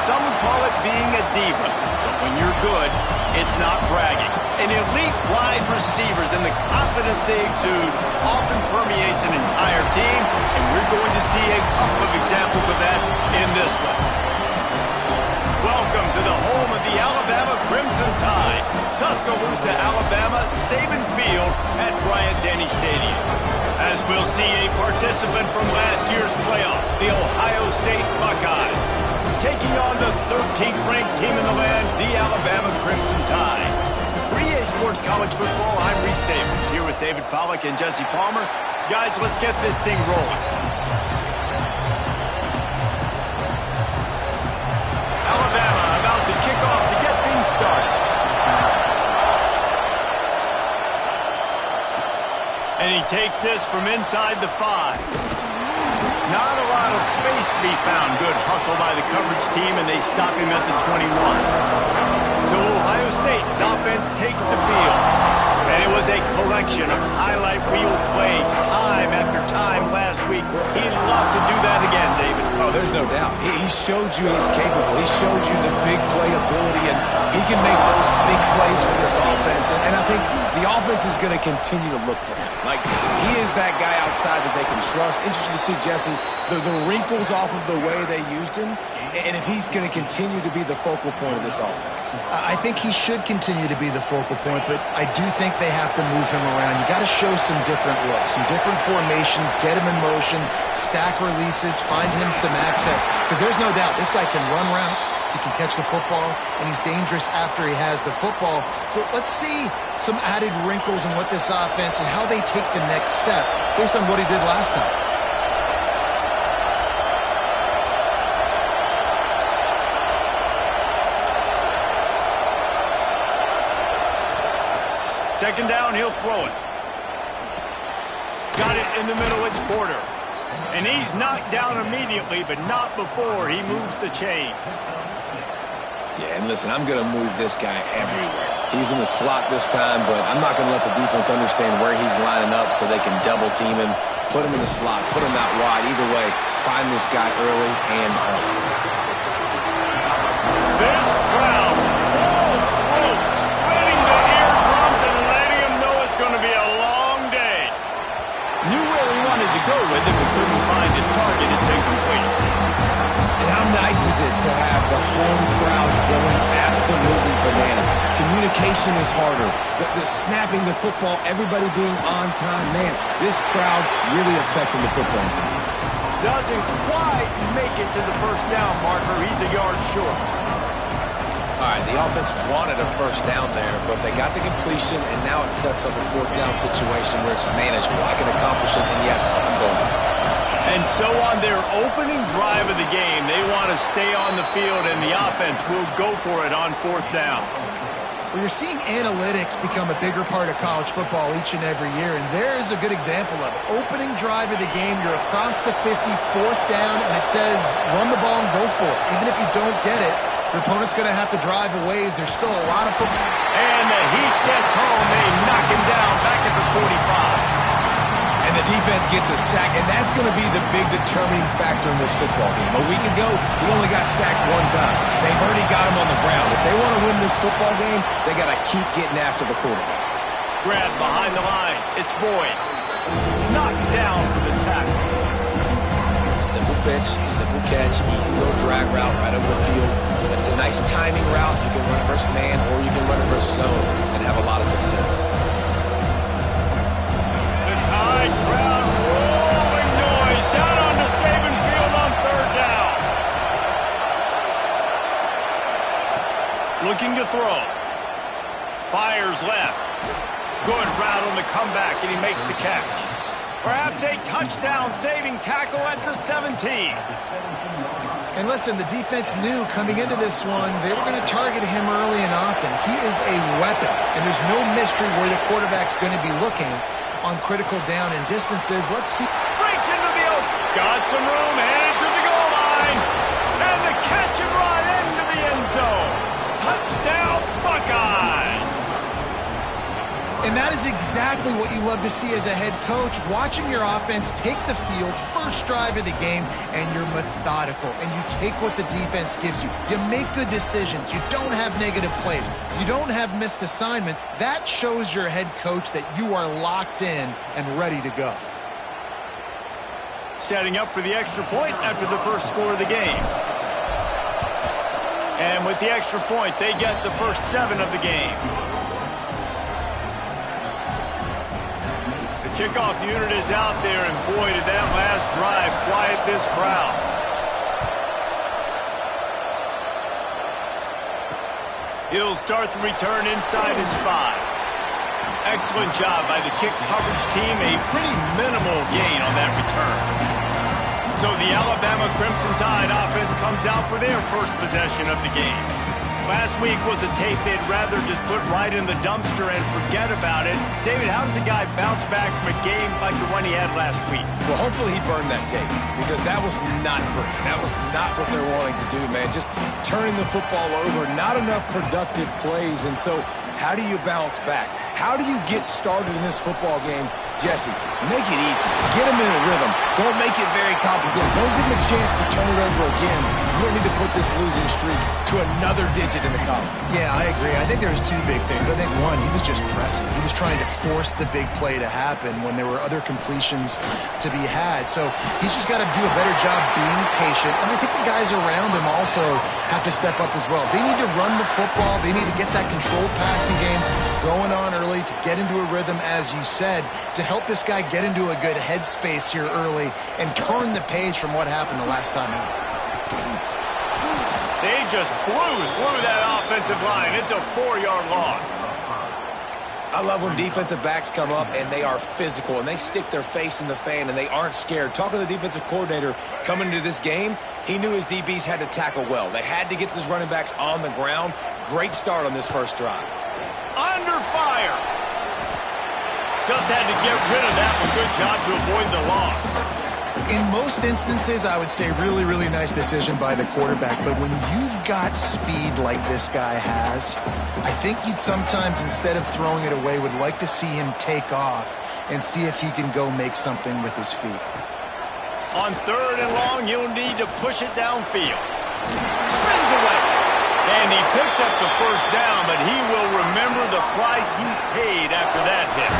some would call it being a diva. But when you're good, it's not bragging. And elite wide receivers and the confidence they exude often permeates an entire team, and we're going to see a couple of examples of that in this one. Welcome to the home of the Alabama Crimson Tide, Tuscaloosa, Alabama, Saban Field at Bryant-Denny Stadium. As we'll see a participant from last year's playoff, the Ohio State Buckeyes, taking on the 13th ranked team in the land, the Alabama Crimson Tide. For EA Sports College Football, I'm Reese Davis, here with David Pollack and Jesse Palmer. Guys, let's get this thing rolling. Alabama about to kick off to get things started. And he takes this from inside the 5. Not a lot of space to be found. Good hustle by the coverage team, and they stop him at the 21. So Ohio State's offense takes the field. And it was a collection of highlight reel plays time after time last week. He'd love to do that again, David. Oh, there's no doubt. He showed you he's capable. He showed you the big play ability, and he can make those big plays for this offense. And I think the offense is going to continue to look for him. Like, he is that guy outside that they can trust. Interesting to see, Jesse, the wrinkles off of the way they used him, and if he's going to continue to be the focal point of this offense. I think he should continue to be the focal point, but I do think they have to move him around. You got to show some different looks, some different formations, get him in motion, stack releases, find him some access. Because there's no doubt this guy can run routes, he can catch the football, and he's dangerous after he has the football. So let's see some added wrinkles in what this offense and how they take the next step based on what he did last time. Second down, he'll throw it. Got it in the middle, it's Porter. And he's knocked down immediately, but not before he moves the chains. Yeah, and listen, I'm going to move this guy everywhere. He's in the slot this time, but I'm not going to let the defense understand where he's lining up so they can double team him, put him in the slot, put him out wide. Either way, find this guy early and often. This crowd, full throat, spreading the eardrums and letting him know it's going to be a long day. Knew where he wanted to go with it, but couldn't find his target. It's incomplete. And how nice is it to have the home crowd going absolutely bananas? Communication is harder. The snapping the football, everybody being on time. Man, this crowd really affecting the football game. Doesn't quite make it to the first down marker. He's a yard short. All right, the offense wanted a first down there, but they got the completion, and now it sets up a fourth down situation where it's manageable. I can accomplish it, and yes, I'm going for it. And so on their opening drive of the game, they want to stay on the field, and the offense will go for it on fourth down. Well, you're seeing analytics become a bigger part of college football each and every year, and there is a good example of it. Opening drive of the game, you're across the 50, fourth down, and it says run the ball and go for it. Even if you don't get it, your opponent's going to have to drive a ways. There's still a lot of football. And the heat gets home. They knock him down back at the 45. And the defense gets a sack, and that's going to be the big determining factor in this football game. A week ago, he only got sacked one time. They've already got him on the ground. If they want to win this football game, they got to keep getting after the quarterback. Grab behind the line. It's Boyd. Knocked down for the tackle. Simple pitch, simple catch, easy little drag route right over the field. It's a nice timing route. You can run it versus man, or you can run it versus zone and have a lot of success. Crowd rolling noise down onto Saban Field on third down. Looking to throw. Fires left. Good route on the comeback, and he makes the catch. Perhaps a touchdown-saving tackle at the 17. And listen, the defense knew coming into this one, they were going to target him early and often. He is a weapon, and there's no mystery where the quarterback's going to be looking on critical down and distances. Let's see. Breaks into the open. Got some room, headed to the goal line. And the catch and run into the end zone. Touchdown, Buckeyes. And that is exactly what you love to see as a head coach, watching your offense take the field, first drive of the game, and you're methodical, and you take what the defense gives you. You make good decisions. You don't have negative plays. You don't have missed assignments. That shows your head coach that you are locked in and ready to go. Setting up for the extra point after the first score of the game. And with the extra point, they get the first 7 of the game. The kickoff unit is out there, and boy, did that last drive quiet this crowd. He'll start the return inside his 5. Excellent job by the kick coverage team. A pretty minimal gain on that return. So the Alabama Crimson Tide offense comes out for their first possession of the game. Last week was a tape they'd rather just put right in the dumpster and forget about it. David, how does a guy bounce back from a game like the one he had last week? Well, hopefully he burned that tape, because that was not pretty. That was not what they're wanting to do, man. Just turning the football over, not enough productive plays. And so how do you bounce back? How do you get started in this football game? Jesse, make it easy. Get him in a rhythm. Don't make it very complicated. Don't give him a chance to turn it over again. You don't need to put this losing streak to another digit in the column. Yeah, I agree. I think there's 2 big things. I think, one, he was just pressing. He was trying to force the big play to happen when there were other completions to be had. So he's just got to do a better job being patient. And I think the guys around him also have to step up as well. They need to run the football. They need to get that controlled passing game going on early to get into a rhythm, as you said, to help this guy get into a good headspace here early and turn the page from what happened the last time out. They just blew through that offensive line. It's a 4-yard loss. I love when defensive backs come up and they are physical and they stick their face in the fan and they aren't scared. Talking to the defensive coordinator coming into this game, he knew his DBs had to tackle well. They had to get these running backs on the ground. Great start on this first drive. Under fire. Just had to get rid of that one. Good job to avoid the loss. In most instances, I would say really, really nice decision by the quarterback. But when you've got speed like this guy has, I think you'd sometimes, instead of throwing it away, would like to see him take off and see if he can go make something with his feet. On 3rd and long, you'll need to push it downfield. Spins away. And he picks up the first down, but he will remember the price he paid after that hit.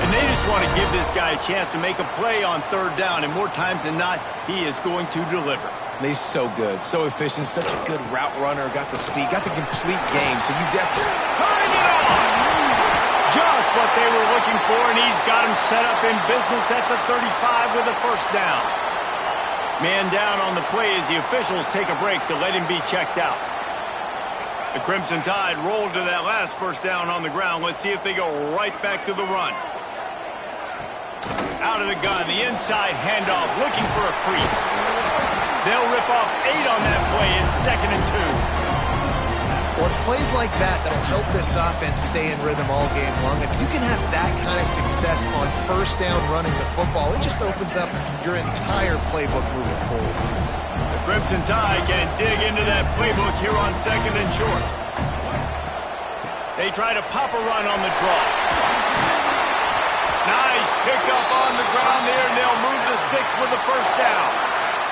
And they just want to give this guy a chance to make a play on 3rd down, and more times than not, he is going to deliver. He's so good, so efficient, such a good route runner, got the speed, got the complete game, so you definitely... Tying it on! Just what they were looking for, and he's got him set up in business at the 35 with a first down. Man down on the play as the officials take a break to let him be checked out. The Crimson Tide rolled to that last first down on the ground. Let's see if they go right back to the run. Out of the gun, the inside handoff, looking for a crease. They'll rip off 8 on that play in 2nd and 2. Well, it's plays like that that'll help this offense stay in rhythm all game long. If you can have that kind of success on first down running the football, it just opens up your entire playbook moving forward. The Crimson Tide can dig into that playbook here on 2nd and short. They try to pop a run on the draw. Nice pick up on the ground there, and they'll move the sticks with the first down.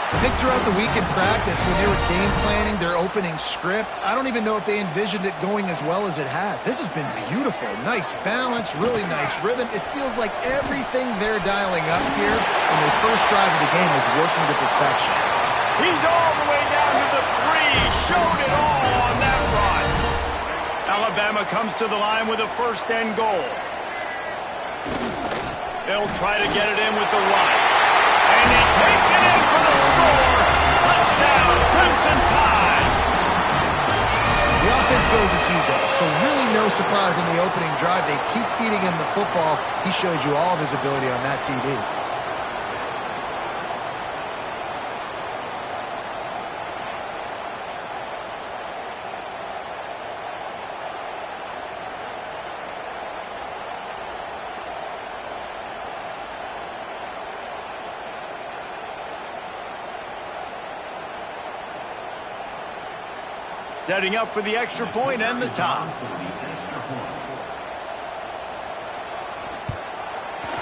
I think throughout the week in practice, when they were game planning their opening script, I don't even know if they envisioned it going as well as it has. This has been beautiful. Nice balance, really nice rhythm. It feels like everything they're dialing up here on their first drive of the game is working to perfection. He's all the way down to the 3. Showed it all on that run. Alabama comes to the line with a 1st and goal. They'll try to get it in with the run. And he takes it in for the score. Touchdown, Crimson Tide. The offense goes as he goes, so really no surprise in the opening drive. They keep feeding him the football. He showed you all of his ability on that TD. Setting up for the extra point and the top.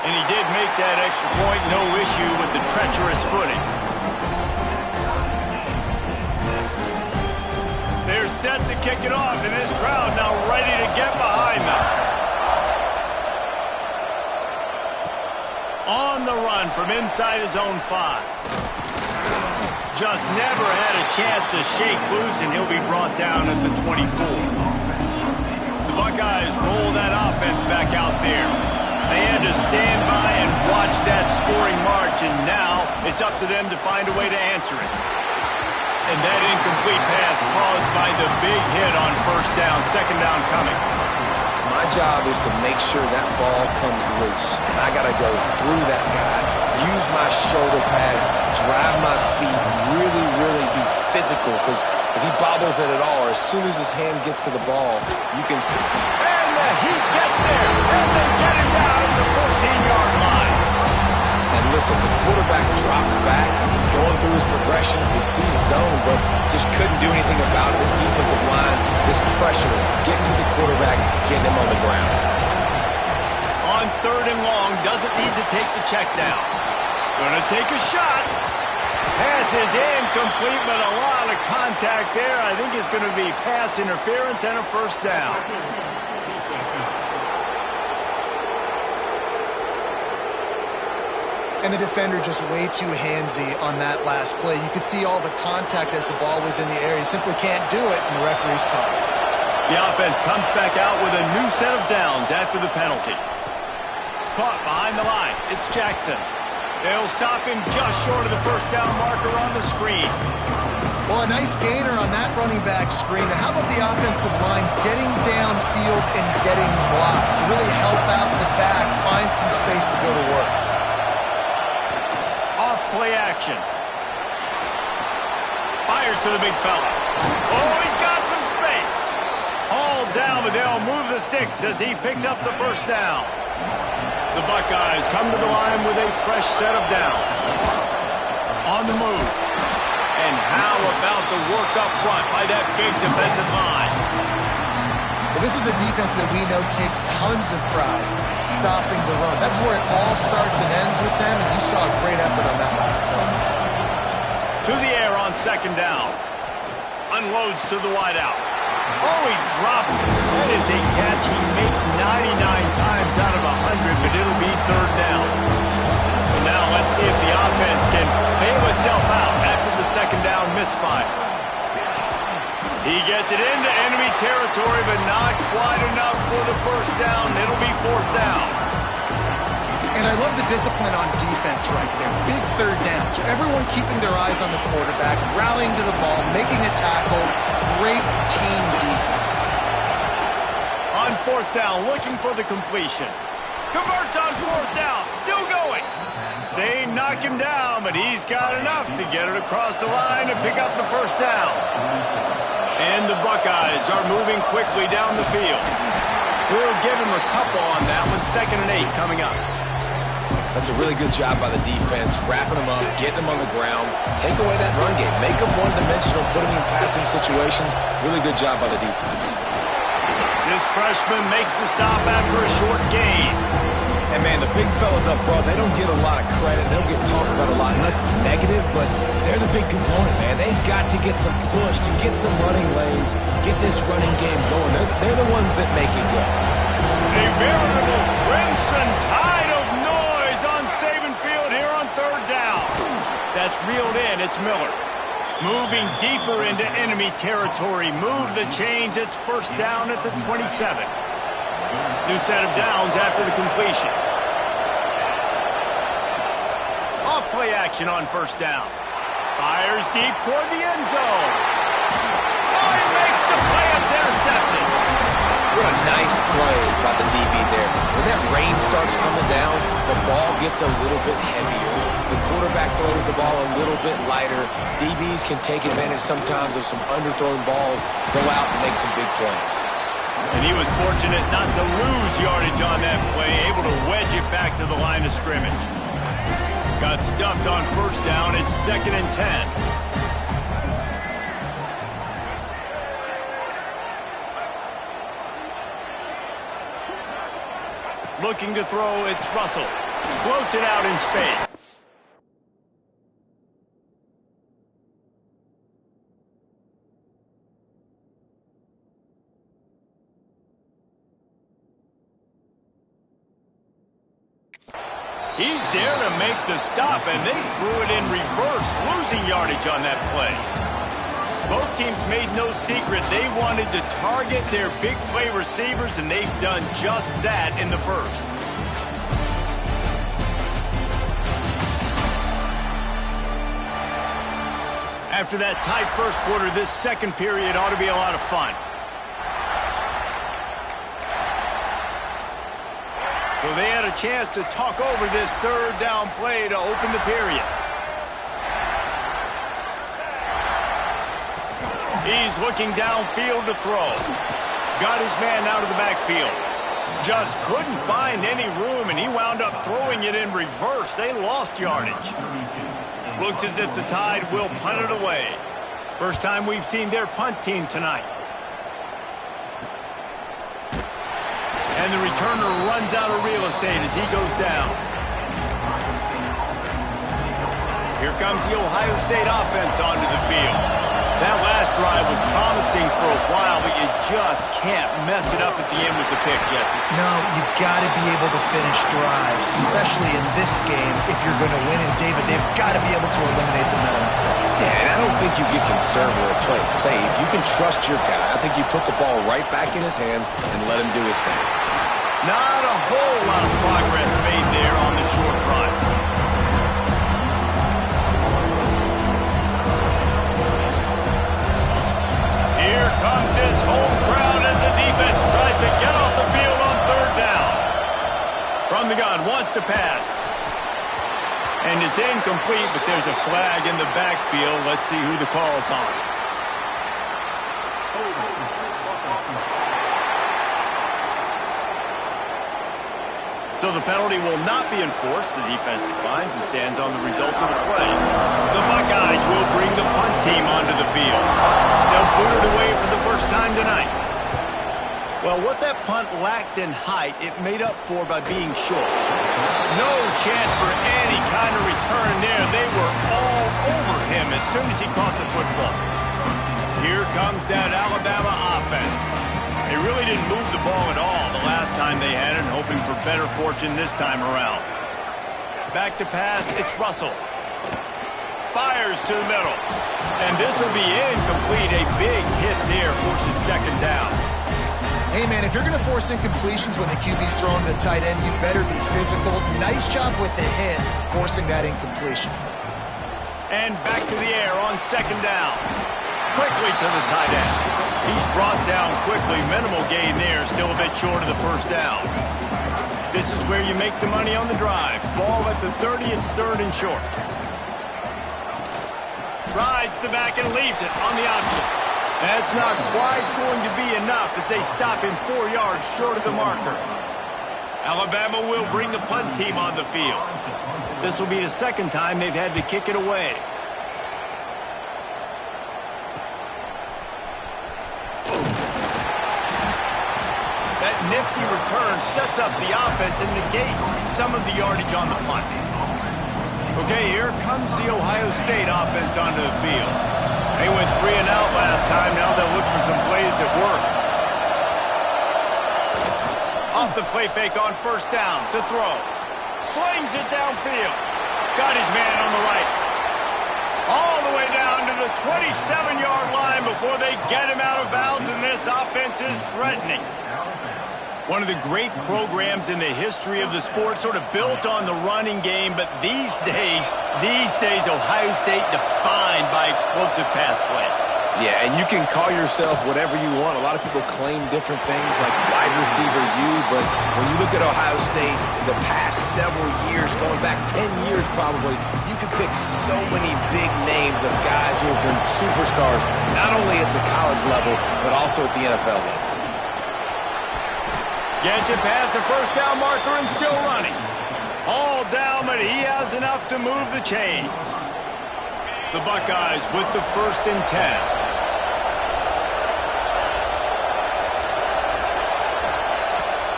And he did make that extra point, no issue with the treacherous footing. They're set to kick it off, and this crowd now ready to get behind them. On the run from inside his own 5. Just never had a chance to shake loose, and he'll be brought down at the 24. The Buckeyes roll that offense back out there. They had to stand by and watch that scoring march, and now it's up to them to find a way to answer it. And that incomplete pass caused by the big hit on first down, second down coming. My job is to make sure that ball comes loose, and I got to go through that guy, use my shoulder pad, drive my feet, really be physical, because if he bobbles it at all, or as soon as his hand gets to the ball, you can... And the heat gets there, and they get him down at the 14-yard line. And listen, the quarterback drops back, and he's going through his progressions. We see zone, but just couldn't do anything about it. This defensive line, this pressure, getting to the quarterback, getting him on the ground. On third and long, doesn't need to take the check down. Gonna take a shot. Pass is incomplete, but a lot of contact there. I think it's gonna be pass interference and a first down. And the defender just way too handsy on that last play. You could see all the contact as the ball was in the air. He simply can't do it, and the referee's caught it. The offense comes back out with a new set of downs after the penalty. Caught behind the line. It's Jackson. They'll stop him just short of the first down marker on the screen. Well, a nice gainer on that running back screen. Now, how about the offensive line getting downfield and getting blocks to really help out the back, find some space to go to work? Play action. Fires to the big fella. Oh, he's got some space. All down, but they'll move the sticks as he picks up the first down. The Buckeyes come to the line with a fresh set of downs. On the move. And how about the work up front by that big defensive line? Well, this is a defense that we know takes tons of pride stopping the run. That's where it all starts and ends with them, and you saw a great effort on that last play. To the air on second down. Unloads to the wideout. Oh, he drops it. That is a catch he makes 99 times out of 100, but it'll be third down. And now let's see if the offense can bail itself out after the second down misfire. He gets it into enemy territory, but not quite enough for the first down. It'll be fourth down. And I love the discipline on defense right there. Big third down. So everyone keeping their eyes on the quarterback, rallying to the ball, making a tackle. Great team defense. On fourth down, looking for the completion. Converts on fourth down. Still going. They knock him down, but he's got enough to get it across the line and pick up the first down. And the Buckeyes are moving quickly down the field. We'll give him a couple on that one. 2nd and 8 coming up. That's a really good job by the defense, wrapping them up, getting them on the ground, take away that run game, make them one-dimensional, put them in passing situations. Really good job by the defense. This freshman makes the stop after a short gain. And, man, the big fellas up front, they don't get a lot of credit. They don't get talked about a lot unless it's negative, but they're the big component, man. They've got to get some push, to get some running lanes, get this running game going. They're the ones that make it go. A veritable crimson tide of noise on Saban Field here on third down. That's reeled in. It's Miller. Moving deeper into enemy territory. Move the chains. It's first down at the 27. New set of downs after the completion. Off play action on first down. Fires deep toward the end zone. Oh, he makes the play. It's intercepted. What a nice play by the DB there. When that rain starts coming down, the ball gets a little bit heavier. The quarterback throws the ball a little bit lighter. DBs can take advantage sometimes of some underthrown balls, go out and make some big plays. And he was fortunate not to lose yardage on that play, able to wedge it back to the line of scrimmage. Got stuffed on first down. It's 2nd and 10. Looking to throw, it's Russell. Floats it out in space. He's there to make the stop, and they threw it in reverse, losing yardage on that play. Both teams made no secret they wanted to target their big play receivers, and they've done just that in the first. After that tight first quarter, this second period ought to be a lot of fun. So they had a chance to talk over this third down play to open the period. He's looking downfield to throw. Got his man out of the backfield. Just couldn't find any room, and he wound up throwing it in reverse. They lost yardage. Looks as if the Tide will punt it away. First time we've seen their punt team tonight. And the returner runs out of real estate as he goes down. Here comes the Ohio State offense onto the field. That last drive was promising for a while, but you just can't mess it up at the end with the pick, Jesse. No, you've got to be able to finish drives, especially in this game if you're going to win. And, David, they've got to be able to eliminate the mental mistakes. Yeah, and I don't think you get conservative or play it safe. You can trust your guy. I think you put the ball right back in his hands and let him do his thing. Not a whole lot of progress made there on the short run. Here comes his home crowd as the defense tries to get off the field on third down. From the gun, wants to pass. And it's incomplete, but there's a flag in the backfield. Let's see who the call's on. So the penalty will not be enforced. The defense declines and stands on the result of the play. The Buckeyes will bring the punt team onto the field. They'll boot it away for the first time tonight. Well, what that punt lacked in height, it made up for by being short. No chance for any kind of return there. They were all over him as soon as he caught the football. Here comes that Alabama offense. They really didn't move the ball at all the last time they had it, hoping for better fortune this time around. Back to pass, it's Russell. Fires to the middle. And this will be incomplete. A big hit there forces second down. Hey, man, if you're going to force incompletions when the QB's throwing to the tight end, you better be physical. Nice job with the hit, forcing that incompletion. And back to the air on second down. Quickly to the tight end. He's brought down quickly. Minimal gain there. Still a bit short of the first down. This is where you make the money on the drive. Ball at the 30. It's third and short. Rides the back and leaves it on the option. That's not quite going to be enough as they stop him 4 yards short of the marker. Alabama will bring the punt team on the field. This will be the second time they've had to kick it away. Nifty return sets up the offense and negates some of the yardage on the punt. Okay, here comes the Ohio State offense onto the field. They went 3 and out last time. Now they'll look for some plays that work. Off the play fake on first down to throw. Slings it downfield. Got his man on the right. All the way down to the 27-yard line before they get him out of bounds, and this offense is threatening. One of the great programs in the history of the sport, sort of built on the running game, but these days, Ohio State defined by explosive pass plays. Yeah, and you can call yourself whatever you want. A lot of people claim different things like wide receiver U, but when you look at Ohio State, the past several years, going back 10 years probably, you could pick so many big names of guys who have been superstars, not only at the college level, but also at the NFL level. Gets it past the first down marker and still running. All down, but he has enough to move the chains. The Buckeyes with the 1st and 10.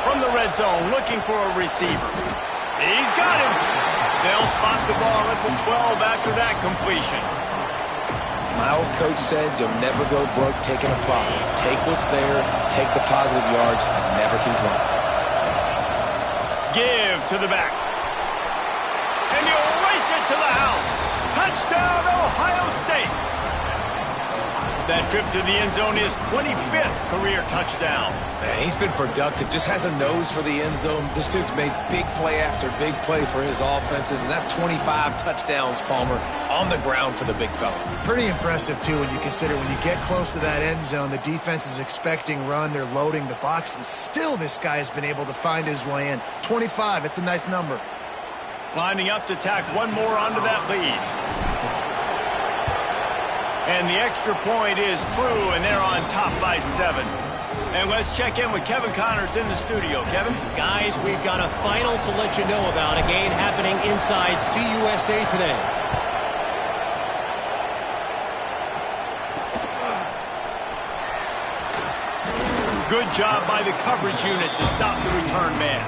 From the red zone, looking for a receiver. He's got him. They'll spot the ball at the 12 after that completion. My old coach said you'll never go broke taking a profit. Take what's there, take the positive yards, and never complain. Give to the back. And he'll race it to the house. Touchdown, Ohio State. That trip to the end zone is 25th career touchdown. Man, he's been productive, just has a nose for the end zone. This dude's made big play after big play for his offenses, and that's 25 touchdowns, Palmer, on the ground for the big fella. Pretty impressive, too, when you consider when you get close to that end zone, the defense is expecting run, they're loading the box, and still this guy has been able to find his way in. 25, it's a nice number. Lining up to tack one more onto that lead. And the extra point is true, and they're on top by 7. And let's check in with Kevin Connors in the studio. Kevin? Guys, we've got a final to let you know about, a game happening inside CUSA today. Good job by the coverage unit to stop the return man.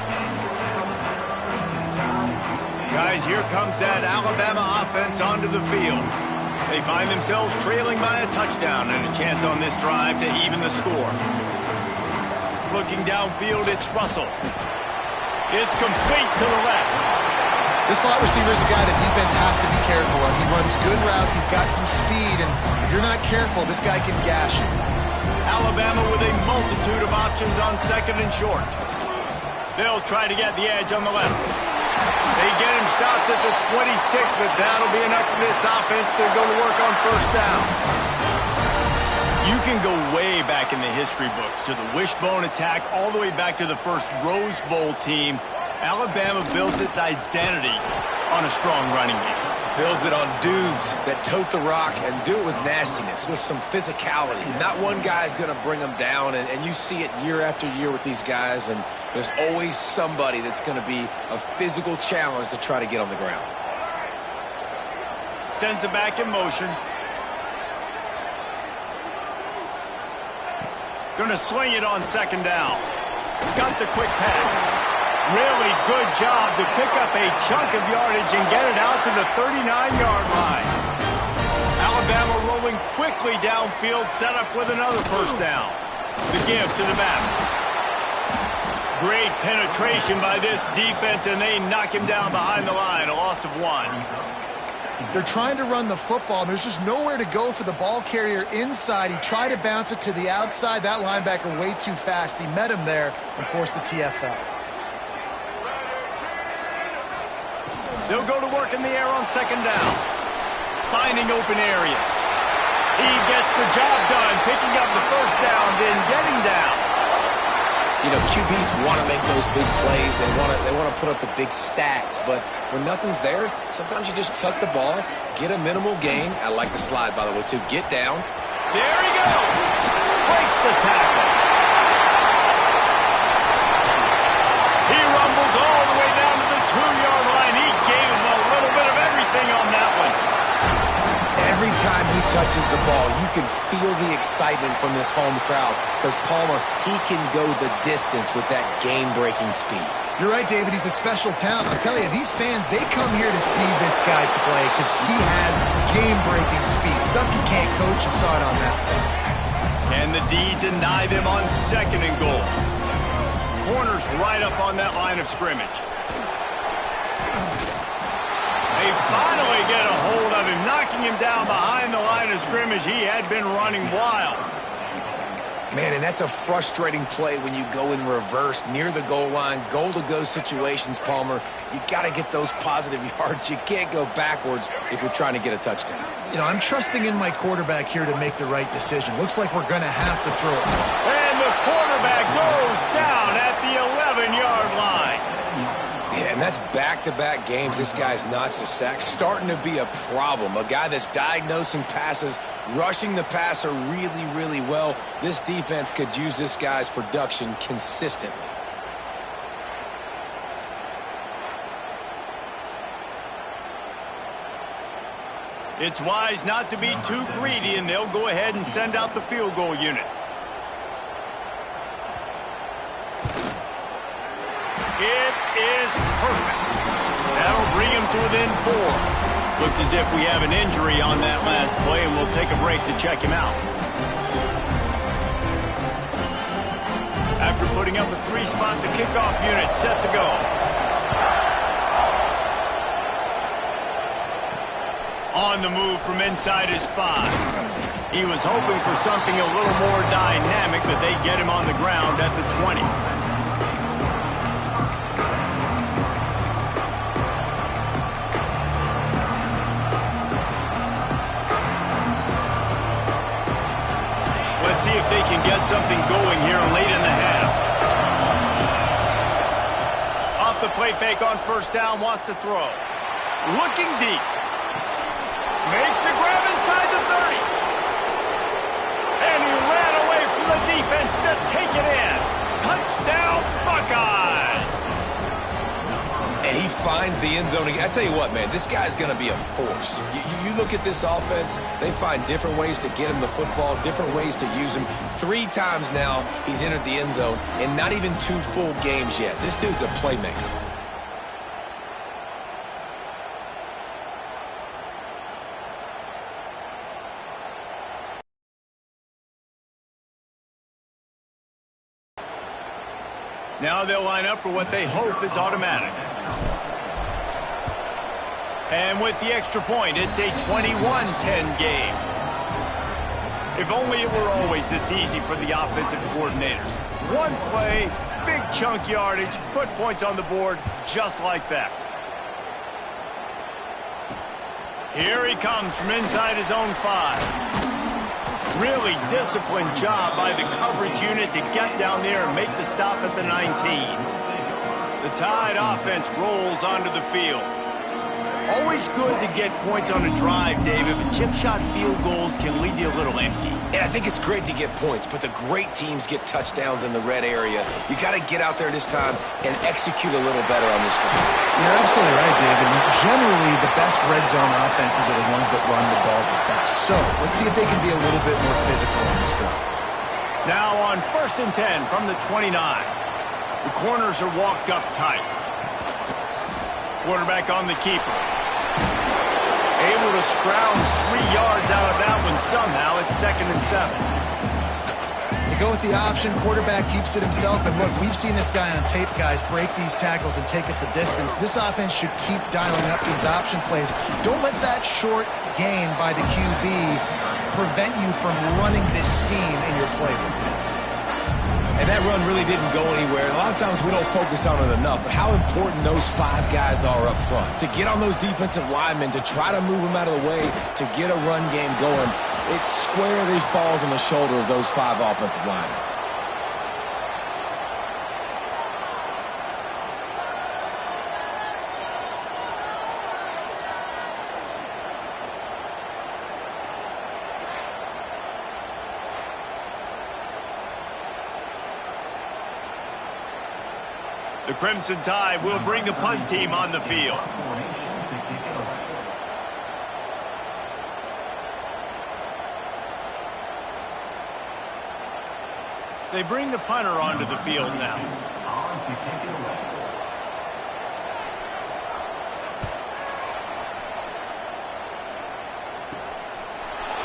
Guys, here comes that Alabama offense onto the field. They find themselves trailing by a touchdown and a chance on this drive to even the score. Looking downfield, it's Russell. It's complete to the left. This slot receiver is a guy the defense has to be careful of. He runs good routes, he's got some speed, and if you're not careful, this guy can gash you. Alabama with a multitude of options on second and short. They'll try to get the edge on the left. They get him stopped at the 26, but that'll be enough for this offense to go to work on first down. You can go way back in the history books to the wishbone attack all the way back to the first Rose Bowl team. Alabama built its identity on a strong running game. Builds it on dudes that tote the rock and do it with nastiness, with some physicality. Not one guy's going to bring them down, and you see it year after year with these guys, and there's always somebody that's going to be a physical challenge to try to get on the ground. Sends it back in motion. Going to swing it on second down. Got the quick pass. Really good job to pick up a chunk of yardage and get it out to the 39-yard line. Alabama rolling quickly downfield, set up with another first down. The give to the back. Great penetration by this defense, and they knock him down behind the line, a loss of 1. They're trying to run the football, and there's just nowhere to go for the ball carrier inside. He tried to bounce it to the outside. That linebacker way too fast. He met him there and forced the TFL. They'll go to work in the air on second down. Finding open areas. He gets the job done, picking up the first down, then getting down. You know, QBs want to make those big plays. They want to put up the big stats. But when nothing's there, sometimes you just tuck the ball, get a minimal gain. I like the slide, by the way, too. Get down. There he goes. Breaks the tackle. He rumbles all the way down to the 2-yard line. He gave him a little bit of everything on that one. Every time he touches the ball, you can feel the excitement from this home crowd because Palmer, he can go the distance with that game-breaking speed. You're right, David. He's a special talent. I'll tell you, these fans, they come here to see this guy play because he has game-breaking speed. Stuff you can't coach. You saw it on that play. Can the D deny them on second and goal? Corners right up on that line of scrimmage. They finally get a hold of him, knocking him down behind the line of scrimmage. He had been running wild. Man, and that's a frustrating play when you go in reverse near the goal line, goal-to-go situations, Palmer. You got to get those positive yards. You can't go backwards if you're trying to get a touchdown. You know, I'm trusting in my quarterback here to make the right decision. Looks like we're going to have to throw it. And the quarterback goes down at the 11-yard line. Yeah, and that's back-to-back games. This guy's notched a sack, starting to be a problem. A guy that's diagnosing passes, rushing the passer really, really well. This defense could use this guy's production consistently. It's wise not to be too greedy, and they'll go ahead and send out the field goal unit. It is perfect. That'll bring him to within 4. Looks as if we have an injury on that last play, and we'll take a break to check him out. After putting up a 3-spot, the kickoff unit set to go. On the move from inside his 5. He was hoping for something a little more dynamic, but they get him on the ground at the 20. Let's see if they can get something going here late in the half. Off the play fake on first down, wants to throw. Looking deep. Makes the grab inside the 30. And he ran away from the defense to take it in. Touchdown, Buckeyes! And he finds the end zone again. I tell you what, man, this guy's going to be a force. You look at this offense, they find different ways to get him the football, different ways to use him. 3 times now he's entered the end zone, and not even 2 full games yet. This dude's a playmaker. Now they'll line up for what they hope is automatic. And with the extra point, it's a 21-10 game. If only it were always this easy for the offensive coordinators. One play, big chunk yardage, put points on the board just like that. Here he comes from inside his own 5. Really disciplined job by the coverage unit to get down there and make the stop at the 19. The Tide offense rolls onto the field. Always good to get points on a drive, David, but chip shot field goals can leave you a little empty. And I think it's great to get points, but the great teams get touchdowns in the red area. You got to get out there this time and execute a little better on this drive. You're absolutely right, David. Generally, the best red zone offenses are the ones that run the ball the best. So let's see if they can be a little bit more physical on this drive. Now on 1st and 10 from the 29. The corners are walked up tight. Quarterback on the keeper. Able to scrounge 3 yards out of that one somehow. It's 2nd and 7. They go with the option. Quarterback keeps it himself. And look, we've seen this guy on tape, guys, break these tackles and take it the distance. This offense should keep dialing up these option plays. Don't let that short gain by the QB prevent you from running this scheme in your playbook. And that run really didn't go anywhere. A lot of times we don't focus on it enough, but how important those 5 guys are up front. To get on those defensive linemen, to try to move them out of the way, to get a run game going, it squarely falls on the shoulder of those 5 offensive linemen. The Crimson Tide will bring the punt team on the field. They bring the punter onto the field now.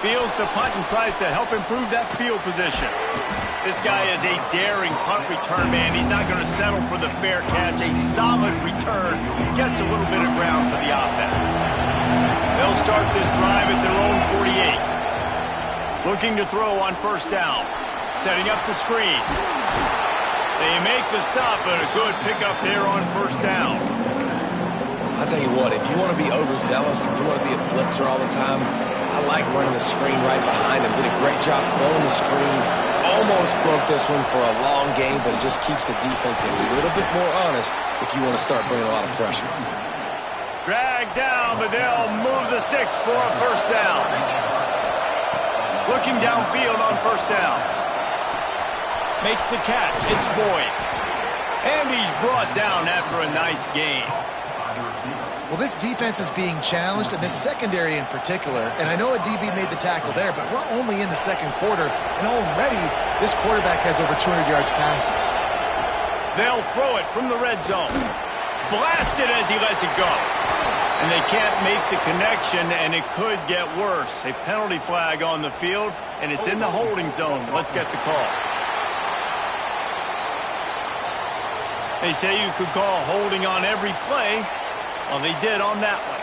Fields to punt and tries to help improve that field position. This guy is a daring punt return man. He's not going to settle for the fair catch. A solid return gets a little bit of ground for the offense. They'll start this drive at their own 48. Looking to throw on 1st down. Setting up the screen. They make the stop, but a good pickup there on 1st down. I'll tell you what, if you want to be overzealous, you want to be a blitzer all the time, I like running the screen right behind him. Did a great job throwing the screen. Almost broke this one for a long game, but it just keeps the defense a little bit more honest if you want to start bringing a lot of pressure. Dragged down, but they'll move the sticks for a 1st down. Looking downfield on 1st down. Makes the catch. It's Boyd. And he's brought down after a nice game. Well, this defense is being challenged, and this secondary in particular. And I know a DB made the tackle there, but we're only in the 2nd quarter, and already this quarterback has over 200 yards passing. They'll throw it from the red zone. blasted as he lets it go. And they can't make the connection, and it could get worse. A penalty flag on the field, and it's in the holding zone. Let's get the call. They say you could call holding on every play. Well, they did on that one.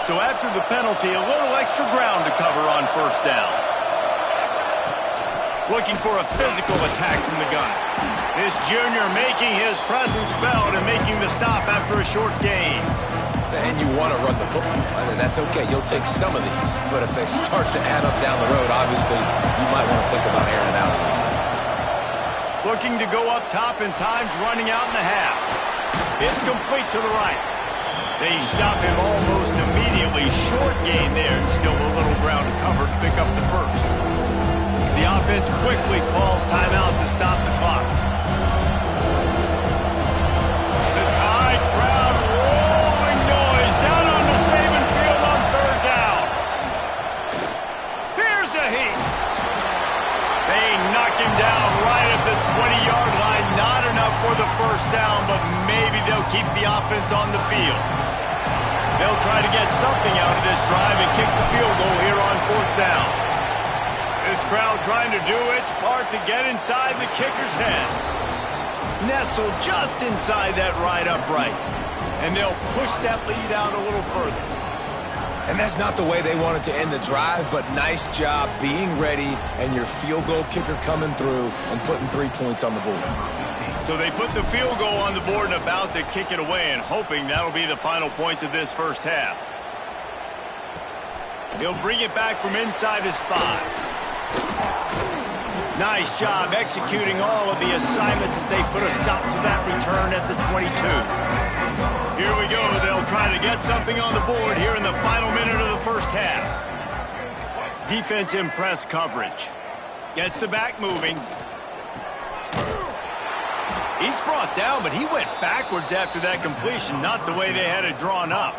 So after the penalty, a little extra ground to cover on first down. Looking for a physical attack from the gun. This junior making his presence felt and making the stop after a short gain. And you want to run the football. And that's okay. You'll take some of these. But if they start to add up down the road, obviously, you might want to think about airing it out a little bit. Looking to go up top in times, running out in the half. It's complete to the right. They stop him almost immediately. Short gain there, and still a little ground to cover to pick up the first. The offense quickly calls timeout to stop the clock. The Tide crowd rolling noise down on the Saban field on third down. Here's a heat. They knock him down right at the 20-yard line. Not enough for the first down, but maybe they'll keep the offense on the field. They'll try to get something out of this drive and kick the field goal here on fourth down. This crowd trying to do its part to get inside the kicker's head. Nestled just inside that right upright. And they'll push that lead out a little further. And that's not the way they wanted to end the drive, but nice job being ready and your field goal kicker coming through and putting 3 points on the board. So they put the field goal on the board and about to kick it away and hoping that'll be the final points of this first half. He'll bring it back from inside his 5. Nice job executing all of the assignments as they put a stop to that return at the 22. Here we go. They'll try to get something on the board here in the final minute of the first half. Defense in press coverage. Gets the back moving. He's brought down, but he went backwards after that completion, not the way they had it drawn up.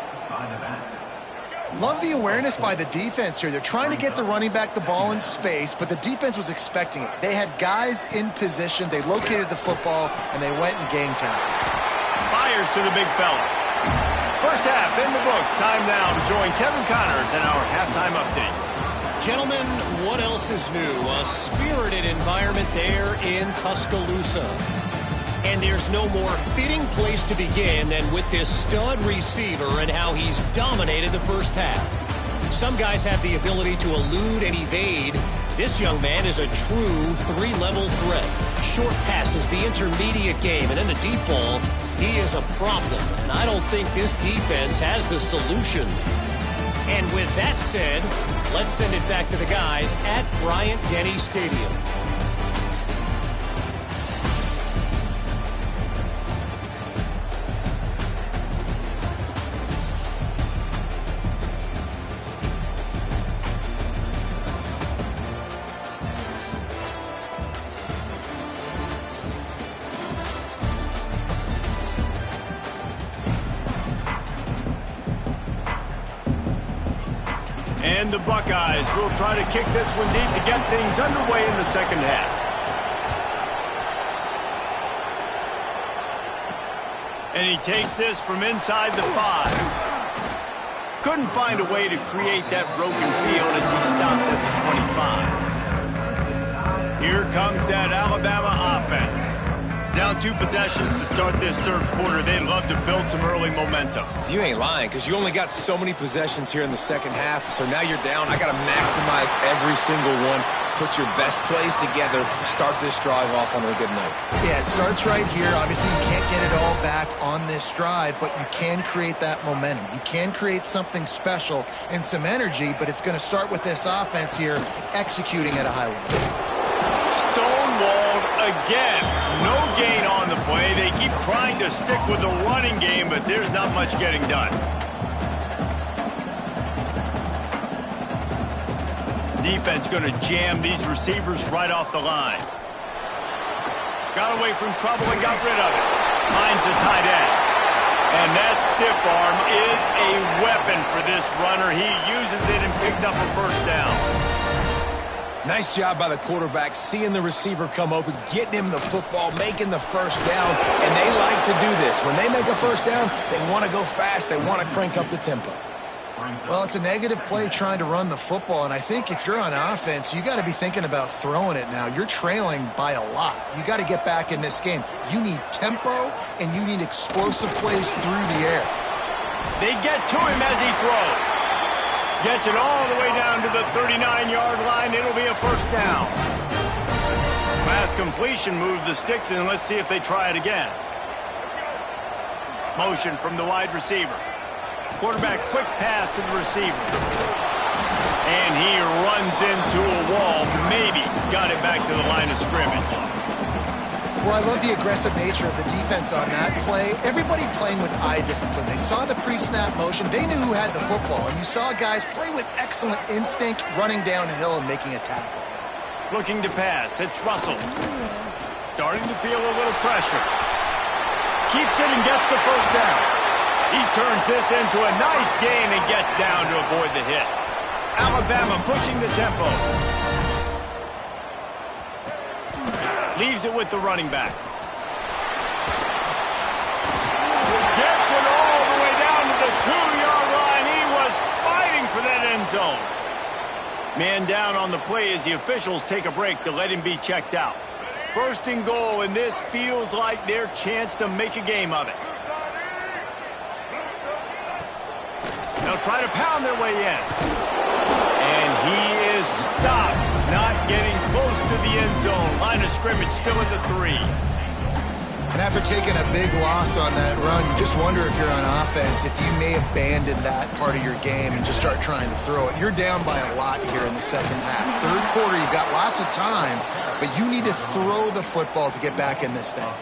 Love the awareness by the defense here. They're trying to get the running back the ball in space, but the defense was expecting it. They had guys in position. They located the football, and they went and game time. Fires to the big fella. First half in the books. Time now to join Kevin Connors in our halftime update. Gentlemen, what else is new? A spirited environment there in Tuscaloosa. And there's no more fitting place to begin than with this stud receiver and how he's dominated the first half. Some guys have the ability to elude and evade. This young man is a true three-level threat. Short passes, the intermediate game, and in the deep ball, he is a problem. And I don't think this defense has the solution. And with that said, let's send it back to the guys at Bryant-Denny Stadium. And the Buckeyes will try to kick this one deep to get things underway in the second half. And he takes this from inside the 5. Couldn't find a way to create that broken field as he stopped at the 25. Here comes that Alabama offense. Down 2 possessions to start this third quarter. They'd love to build some early momentum. You ain't lying, because you only got so many possessions here in the second half, so now you're down. I got to maximize every single one. Put your best plays together. Start this drive off on a good note. Yeah, it starts right here. Obviously, you can't get it all back on this drive, but you can create that momentum. You can create something special and some energy, but it's going to start with this offense here executing at a high level. Stonewalled again. No gain on the play. They keep trying to stick with the running game, but there's not much getting done. Defense going to jam these receivers right off the line. Got away from trouble and got rid of it. Finds the tight end. And that stiff arm is a weapon for this runner. He uses it and picks up a first down. Nice job by the quarterback, seeing the receiver come open, getting him the football, making the first down, and they like to do this. When they make a first down, they want to go fast, they want to crank up the tempo. Well, it's a negative play trying to run the football, and I think if you're on offense, you got to be thinking about throwing it now. You're trailing by a lot. You got to get back in this game. You need tempo, and you need explosive plays through the air. They get to him as he throws. Gets it all the way down to the 39-yard line. It'll be a first down. Pass completion moved the sticks, and let's see if they try it again. Motion from the wide receiver. Quarterback quick pass to the receiver. And he runs into a wall. Maybe got it back to the line of scrimmage. Well, I love the aggressive nature of the defense on that play. Everybody playing with eye discipline. They saw the pre-snap motion. They knew who had the football. And you saw guys play with excellent instinct, running downhill and making a tackle. Looking to pass. It's Russell. Starting to feel a little pressure. Keeps it and gets the first down. He turns this into a nice gain and gets down to avoid the hit. Alabama pushing the tempo. Leaves it with the running back. Gets it all the way down to the 2-yard line. He was fighting for that end zone. Man down on the play as the officials take a break to let him be checked out. First and goal, and this feels like their chance to make a game of it. They'll try to pound their way in. And he is stopped. Not getting close to the end zone. Line of scrimmage still at the 3. And after taking a big loss on that run, you just wonder if you're on offense, if you may abandon that part of your game and just start trying to throw it. You're down by a lot here in the second half. Third quarter, you've got lots of time, but you need to throw the football to get back in this thing.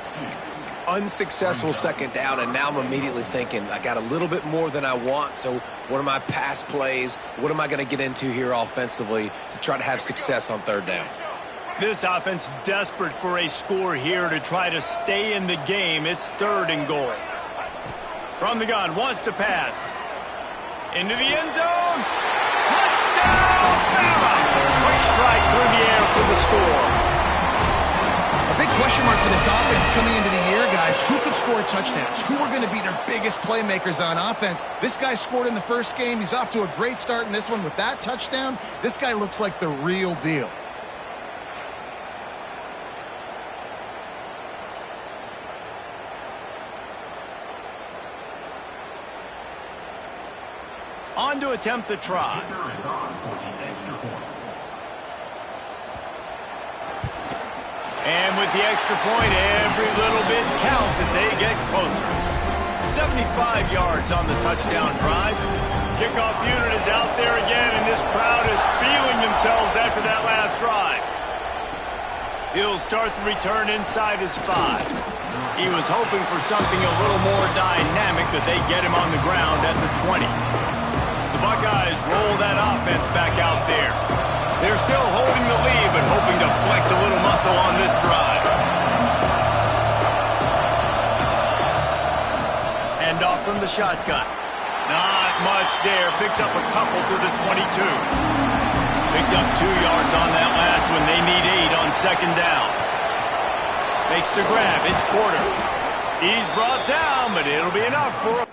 Unsuccessful second down, and now I'm immediately thinking, I got a little bit more than I want, so what are my pass plays? What am I going to get into here offensively to try to have success on third down? This offense desperate for a score here to try to stay in the game. It's third and goal. From the gun, wants to pass. Into the end zone. Touchdown, Bama! Quick strike through the air for the score. A big question mark for this offense coming into the year, guys. Who could score touchdowns? Who are going to be their biggest playmakers on offense? This guy scored in the first game. He's off to a great start in this one with that touchdown. This guy looks like the real deal. On to attempt the try. And with the extra point, every little bit counts as they get closer. 75 yards on the touchdown drive. Kickoff unit is out there again, and this crowd is feeling themselves after that last drive. He'll start the return inside his 5. He was hoping for something a little more dynamic, that they get him on the ground at the 20. The Buckeyes roll that offense back out there. They're still holding the lead, but hoping to flex a little muscle on this drive. Hand off from the shotgun. Not much there. Picks up a couple to the 22. Picked up 2 yards on that last one. They need 8 on second down. Makes the grab. It's Porter. He's brought down, but it'll be enough for a...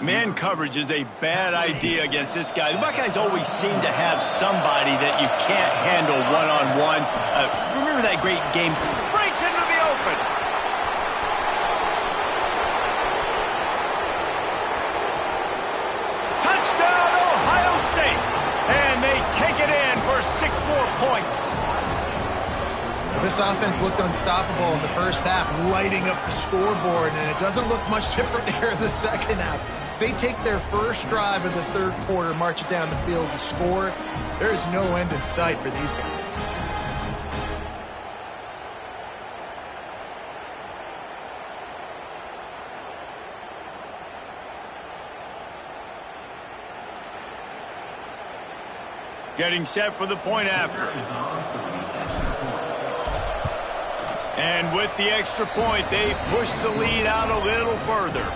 Man coverage is a bad idea against this guy. The Buckeyes always seem to have somebody that you can't handle one-on-one. Remember that great game? Breaks into the open. Touchdown, Ohio State. And they take it in for 6 more points. This offense looked unstoppable in the first half, lighting up the scoreboard, and it doesn't look much different here in the second half. They take their first drive of the third quarter, march it down the field to score. There is no end in sight for these guys. Getting set for the point after. And with the extra point, they push the lead out a little further.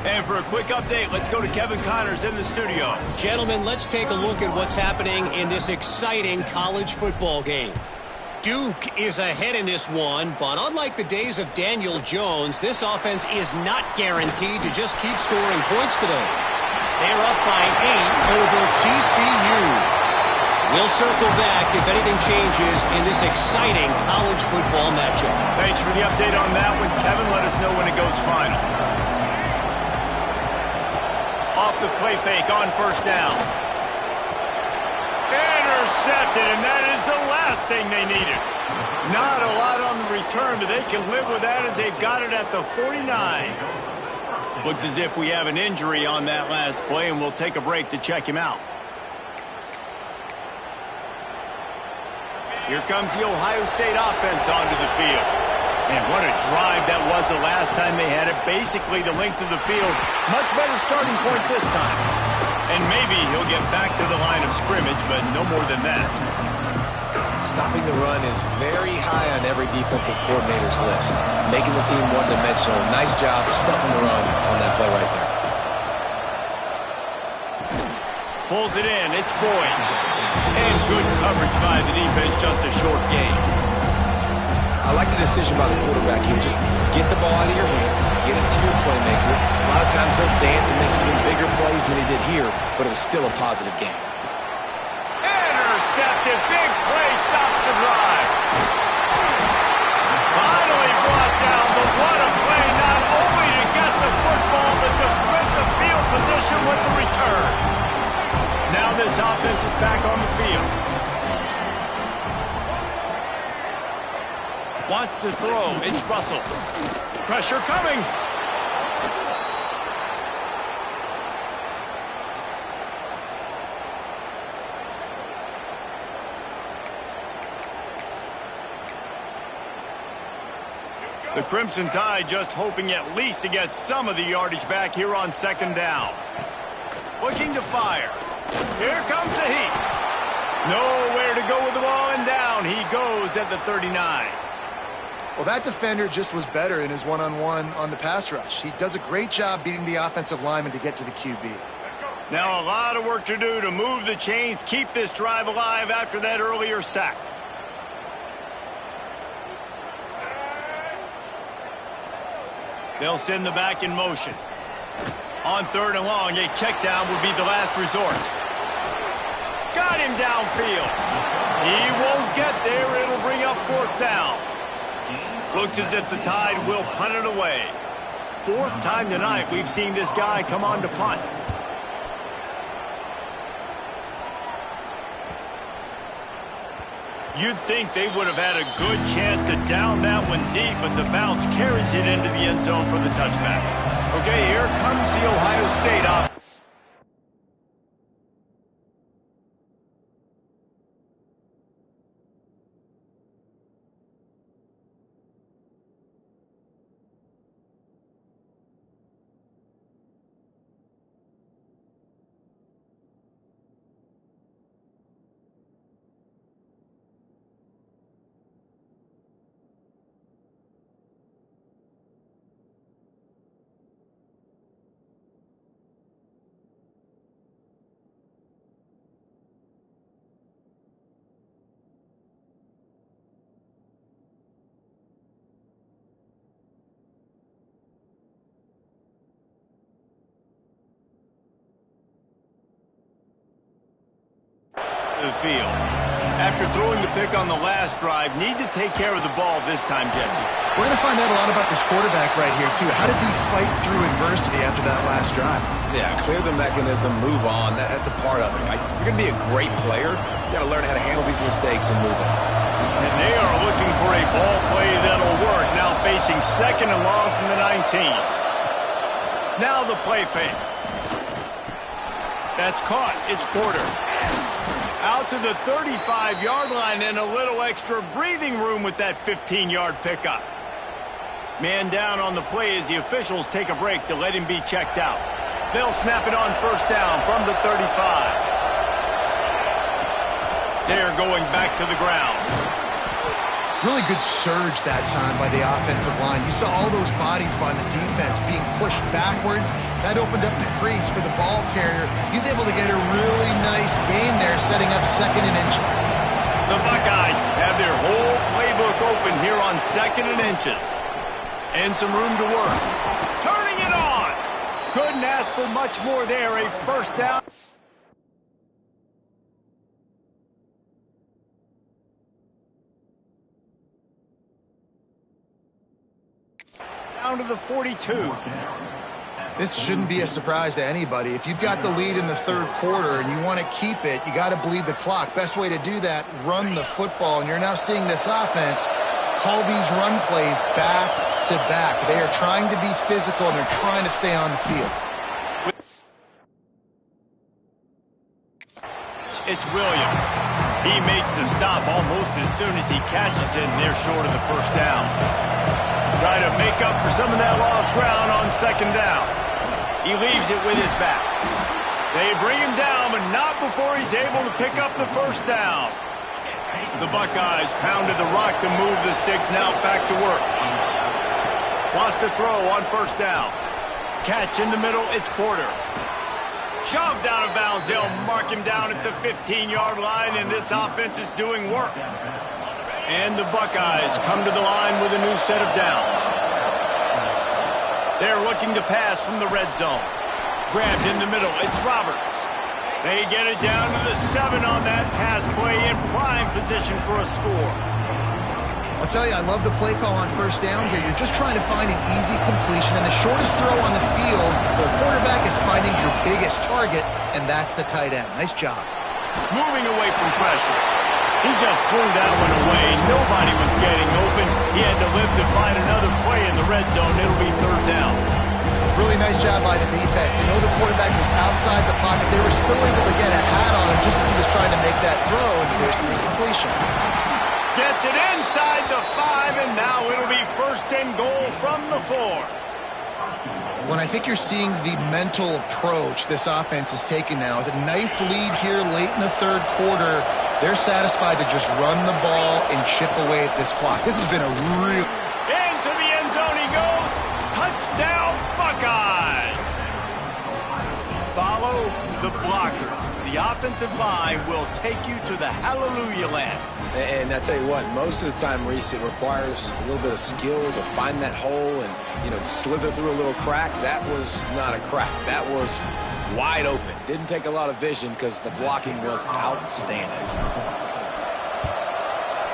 And for a quick update, let's go to Kevin Connors in the studio. Gentlemen, let's take a look at what's happening in this exciting college football game. Duke is ahead in this one, but unlike the days of Daniel Jones, this offense is not guaranteed to just keep scoring points today. They're up by 8 over TCU. We'll circle back if anything changes in this exciting college football matchup. Thanks for the update on that one, Kevin. Let us know when it goes final. Off the play fake on first down. Intercepted, and that is the last thing they needed. Not a lot on the return, but they can live with that as they've got it at the 49. Looks as if we have an injury on that last play, and we'll take a break to check him out. Here comes the Ohio State offense onto the field. And what a drive that was the last time they had it. Basically the length of the field. Much better starting point this time. And maybe he'll get back to the line of scrimmage, but no more than that. Stopping the run is very high on every defensive coordinator's list. Making the team one-dimensional. Nice job stuffing the run on that play right there. Pulls it in. It's Boyd. And good coverage by the defense. Just a short game. I like the decision by the quarterback here. Just get the ball out of your hands. Get it to your playmaker. A lot of times he'll dance and make even bigger plays than he did here, but it was still a positive game. Intercepted. Big play. Stops the drive. Finally brought down, but what a play. Not only to get the football, but to flip the field position with the return. Now this offense is back on the field. Wants to throw. It's Russell. Pressure coming. The Crimson Tide just hoping at least to get some of the yardage back here on second down. Looking to fire. Here comes the heat. Nowhere to go with the ball, and down he goes at the 39. Well, that defender just was better in his one-on-one on the pass rush. He does a great job beating the offensive lineman to get to the QB. Now a lot of work to do to move the chains, keep this drive alive after that earlier sack. They'll send the back in motion. On third and long, a check down will be the last resort. Got him downfield. He won't get there. It'll bring up fourth down. Looks as if the Tide will punt it away. Fourth time tonight we've seen this guy come on to punt. You'd think they would have had a good chance to down that one deep, but the bounce carries it into the end zone for the touchback. Okay, here comes the Ohio State offense. the field. After throwing the pick on the last drive, need to take care of the ball this time, Jesse. We're going to find out a lot about this quarterback right here, too. How does he fight through adversity after that last drive? Yeah, clear the mechanism, move on. That's a part of it, right? If you're going to be a great player, you got to learn how to handle these mistakes and move on. And they are looking for a ball play that'll work. Now facing 2nd and long from the 19. Now the play fake. That's caught. It's Porter. Out to the 35-yard line and a little extra breathing room with that 15-yard pickup. Man down on the play as the officials take a break to let him be checked out. They'll snap it on 1st down from the 35. They're going back to the ground. Really good surge that time by the offensive line. You saw all those bodies by the defense being pushed backwards. That opened up the crease for the ball carrier. He's able to get a really nice gain there, setting up 2nd and inches. The Buckeyes have their whole playbook open here on 2nd and inches. And some room to work. Turning it on! Couldn't ask for much more there. A 1st down. Down to the 42. This shouldn't be a surprise to anybody. If you've got the lead in the 3rd quarter and you want to keep it, you got to bleed the clock. Best way to do that, run the football. And you're now seeing this offense call these run plays back to back. They are trying to be physical and they're trying to stay on the field. It's Williams. He makes the stop almost as soon as he catches it, and they're short of the 1st down. Try to make up for some of that lost ground on 2nd down. He leaves it with his back. They bring him down, but not before he's able to pick up the 1st down. The Buckeyes pounded the rock to move the sticks, now back to work. Lost a throw on 1st down. Catch in the middle, it's Porter. Shoved out of bounds, they'll mark him down at the 15-yard line, and this offense is doing work. And the Buckeyes come to the line with a new set of downs. They're looking to pass from the red zone. Grabbed in the middle, it's Roberts. They get it down to the 7 on that pass play in prime position for a score. I'll tell you, I love the play call on 1st down here. You're just trying to find an easy completion, and the shortest throw on the field for the quarterback is finding your biggest target, and that's the tight end. Nice job. Moving away from pressure. He just threw that one away. Nobody was getting open. He had to live to find another play in the red zone. It'll be 3rd down. Really nice job by the defense. They know the quarterback was outside the pocket. They were still able to get a hat on him just as he was trying to make that throw and force the incompletion. Gets it inside the 5, and now it'll be 1st and goal from the 4. When I think you're seeing the mental approach this offense is taking now, with a nice lead here late in the 3rd quarter, they're satisfied to just run the ball and chip away at this clock. This has been a real... Into the end zone he goes. Touchdown, Buckeyes. Follow the blockers. The offensive line will take you to the hallelujah land. And I tell you what, most of the time, Reese, it requires a little bit of skill to find that hole and, slither through a little crack. That was not a crack. That was wide open. Didn't take a lot of vision because the blocking was outstanding.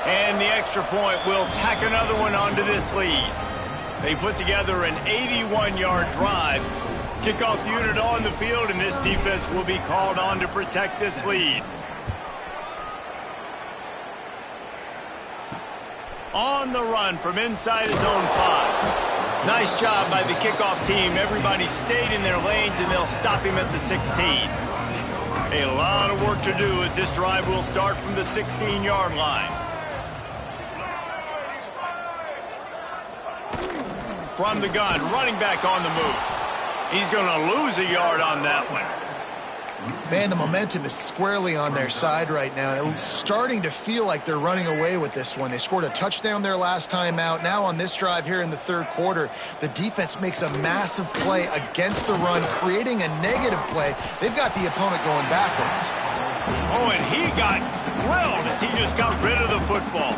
And the extra point will tack another one onto this lead. They put together an 81-yard drive. Kickoff unit on the field, and this defense will be called on to protect this lead. On the run from inside his own 5. Nice job by the kickoff team. Everybody stayed in their lanes, and they'll stop him at the 16. A lot of work to do as this drive will start from the 16-yard line. From the gun, running back on the move. He's going to lose a yard on that one. Man, the momentum is squarely on their side right now. It's starting to feel like they're running away with this one. They scored a touchdown their last time out. Now on this drive here in the 3rd quarter, the defense makes a massive play against the run, creating a negative play. They've got the opponent going backwards. Oh, and he got drilled as he just got rid of the football.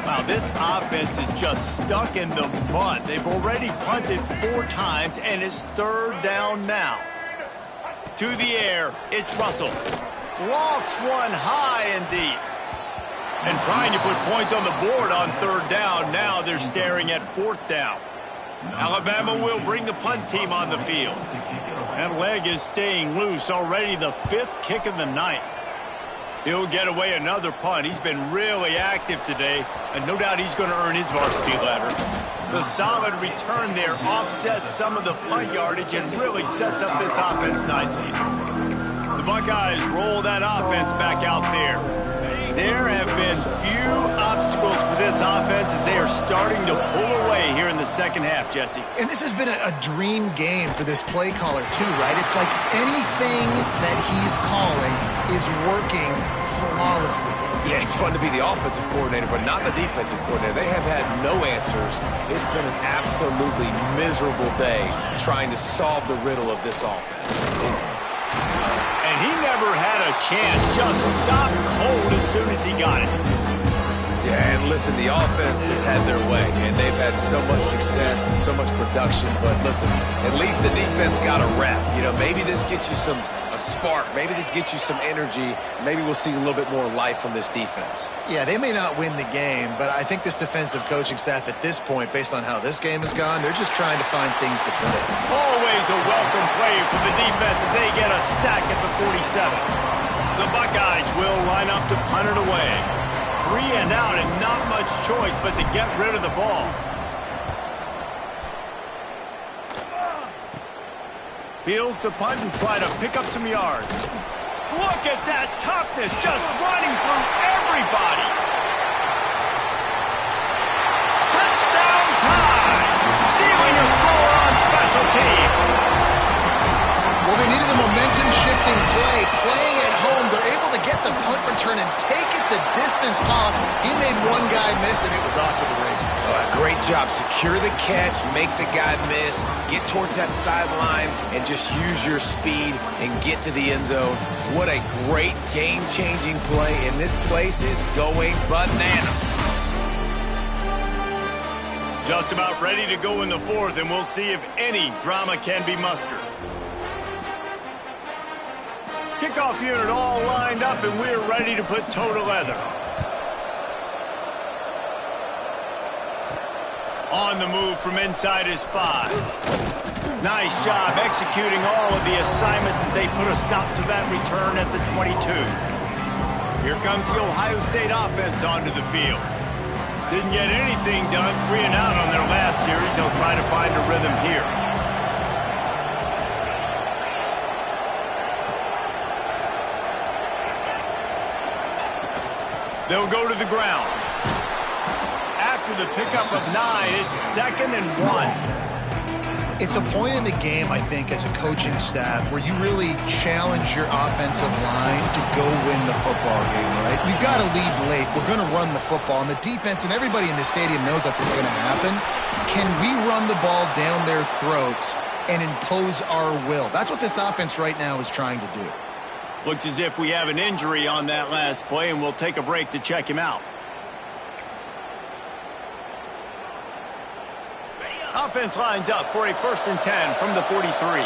Wow, this offense is just stuck in the mud. They've already punted 4 times, and it's 3rd down now. To the air, it's Russell. Lofts one high and deep. And trying to put points on the board on third down. Now they're staring at fourth down. Alabama will bring the punt team on the field. That leg is staying loose. Already the fifth kick of the night. He'll get away another punt. He's been really active today, and no doubt he's going to earn his varsity letter. The solid return there offsets some of the punt yardage and really sets up this offense nicely. The Buckeyes roll that offense back out there. There have been few obstacles for this offense as they are starting to pull away here in the second half, Jesse. And this has been a dream game for this play caller too, right? It's like anything that he's calling is working flawlessly. Yeah, it's fun to be the offensive coordinator, but not the defensive coordinator. They have had no answers. It's been an absolutely miserable day trying to solve the riddle of this offense. And he never had a chance, just stopped cold as soon as he got it. Yeah, and listen, the offense has had their way, and they've had so much success and so much production. But listen, at least the defense got a rep. You know, maybe this gets you a spark. Maybe this gets you some energy. Maybe we'll see a little bit more life from this defense. Yeah, they may not win the game, but I think this defensive coaching staff at this point, based on how this game has gone, they're just trying to find things to play. Always a welcome play for the defense as they get a sack at the 47. The Buckeyes will line up to punt it away. 3 and out and not much choice but to get rid of the ball. Fields to punt and try to pick up some yards. Look at that toughness, just running through everybody. Touchdown time! Stealing a score on special teams. Well, they needed a momentum-shifting play. Playing at home, they're able to get the punt return and take it the distance off. He made one guy miss, and it was off to the races. Great job. Secure the catch, make the guy miss, get towards that sideline, and just use your speed and get to the end zone. What a great game-changing play, and this place is going bananas. Just about ready to go in the fourth, and we'll see if any drama can be mustered. Kickoff unit all lined up, and we're ready to put toe to leather. On the move from inside his 5. Nice job executing all of the assignments as they put a stop to that return at the 22. Here comes the Ohio State offense onto the field. Didn't get anything done, 3 and out on their last series. They'll try to find a rhythm here. They'll go to the ground. After the pickup of 9, it's 2nd and 1. It's a point in the game, I think, as a coaching staff where you really challenge your offensive line to go win the football game, right? We've got to lead late. We're going to run the football. And the defense and everybody in the stadium knows that's what's going to happen. Can we run the ball down their throats and impose our will? That's what this offense right now is trying to do. Looks as if we have an injury on that last play, and we'll take a break to check him out. Offense lines up for a 1st and 10 from the 43.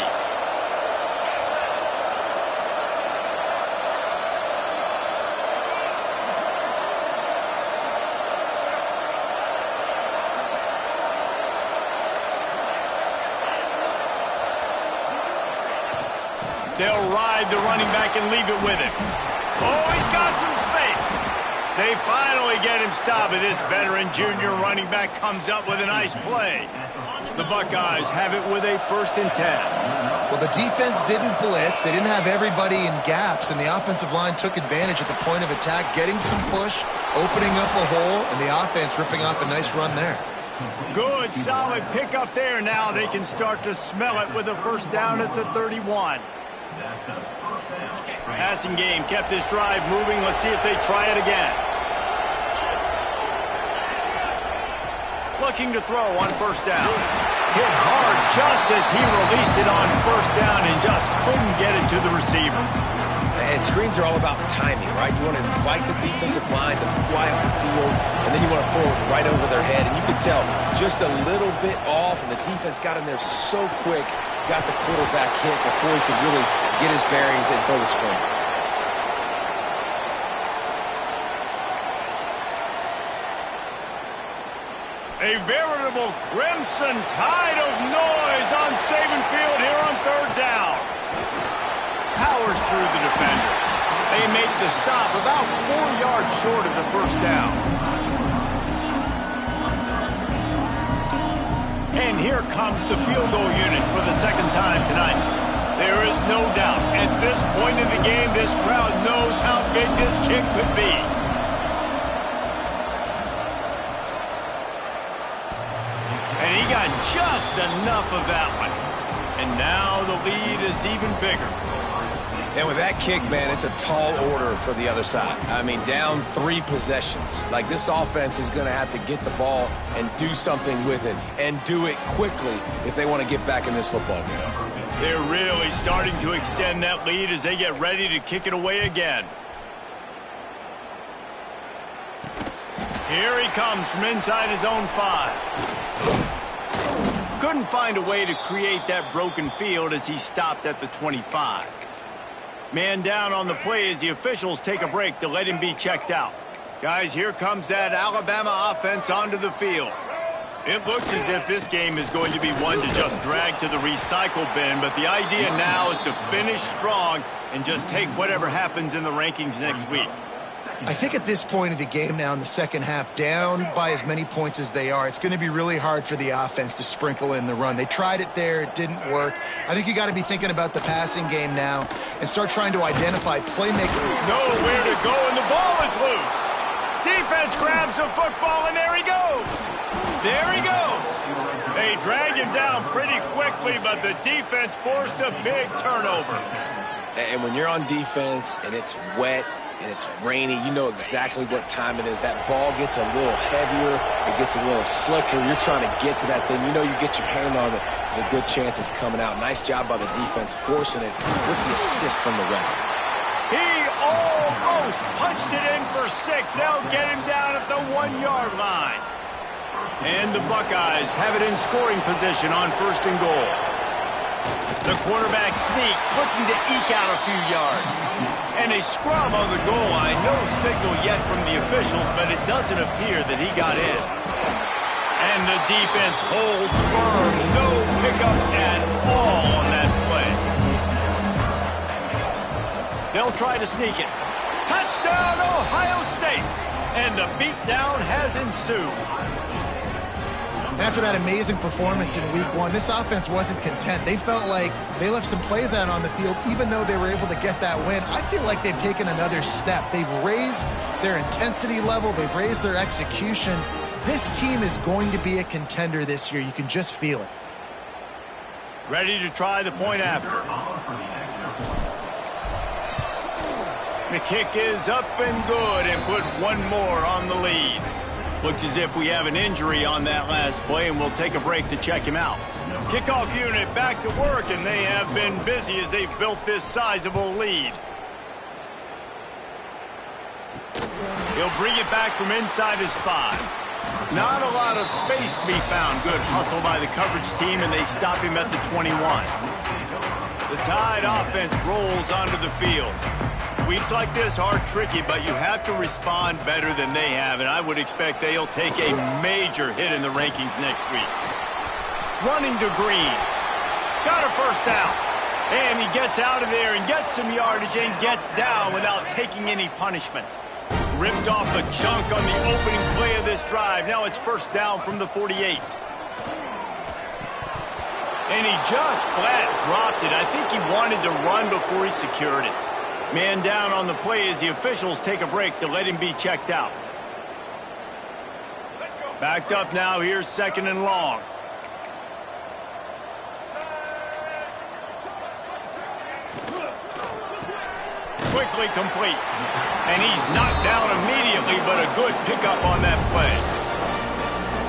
They'll ride the running back and leave it with him. Oh, he's got some space. They finally get him stopped, and this veteran junior running back comes up with a nice play. The Buckeyes have it with a 1st and 10. Well, the defense didn't blitz. They didn't have everybody in gaps, and the offensive line took advantage at the point of attack, getting some push, opening up a hole, and the offense ripping off a nice run there. Good, solid pickup there. Now they can start to smell it with a 1st down at the 31. Passing game kept this drive moving. Let's see if they try it again. Looking to throw on 1st down. Hit hard just as he released it on 1st down and just couldn't get it to the receiver. And screens are all about timing, right? You want to invite the defensive line to fly up the field, and then you want to throw it right over their head. And you can tell just a little bit off, and the defense got in there so quick, got the quarterback hit before he could really get his bearings and throw the screen. A veritable crimson tide of noise on Saban Field here on third down. Powers through the defender. They make the stop about 4 yards short of the first down. And here comes the field goal unit for the second time tonight. There is no doubt, at this point in the game, this crowd knows how big this kick could be. And he got just enough of that one. And now the lead is even bigger. And with that kick, man, it's a tall order for the other side. I mean, down 3 possessions. Like, this offense is going to have to get the ball and do something with it, and do it quickly if they want to get back in this football game. They're really starting to extend that lead as they get ready to kick it away again. Here he comes from inside his own 5. Couldn't find a way to create that broken field as he stopped at the 25. Man down on the play as the officials take a break to let him be checked out. Guys, here comes that Alabama offense onto the field. It looks as if this game is going to be one to just drag to the recycle bin, but the idea now is to finish strong and just take whatever happens in the rankings next week. I think at this point of the game now in the second half, down by as many points as they are, it's going to be really hard for the offense to sprinkle in the run. They tried it there. It didn't work. I think you got to be thinking about the passing game now and start trying to identify playmaker. Nowhere to go, and the ball is loose. Defense grabs the football, and there he goes. There he goes. They drag him down pretty quickly, but the defense forced a big turnover. And when you're on defense and it's wet and it's rainy, you know exactly what time it is. That ball gets a little heavier. It gets a little slicker. You're trying to get to that thing. You know you get your hand on it. There's a good chance it's coming out. Nice job by the defense forcing it with the assist from the ref. He almost punched it in for 6. They'll get him down at the 1-yard line. And the Buckeyes have it in scoring position on 1st and goal. The quarterback sneak, looking to eke out a few yards. And a scrum on the goal line. No signal yet from the officials, but it doesn't appear that he got in. And the defense holds firm. No pickup at all on that play. They'll try to sneak it. Touchdown, Ohio State! And the beatdown has ensued. After that amazing performance in Week 1, this offense wasn't content. They felt like they left some plays out on the field, even though they were able to get that win. I feel like they've taken another step. They've raised their intensity level. They've raised their execution. This team is going to be a contender this year. You can just feel it. Ready to try the point after. The kick is up and good and put one more on the lead. Looks as if we have an injury on that last play, and we'll take a break to check him out. Kickoff unit back to work, and they have been busy as they've built this sizable lead. He'll bring it back from inside his 5. Not a lot of space to be found. Good hustle by the coverage team, and they stop him at the 21. The Tide offense rolls onto the field. Weeks like this are tricky, but you have to respond better than they have, and I would expect they'll take a major hit in the rankings next week. Running to Green. Got a first down. And he gets out of there and gets some yardage and gets down without taking any punishment. Ripped off a chunk on the opening play of this drive. Now it's first down from the 48. And he just flat dropped it. I think he wanted to run before he secured it. Man down on the play as the officials take a break to let him be checked out. Backed up now, here's 2nd and long. Quickly complete. And he's knocked down immediately, but a good pickup on that play.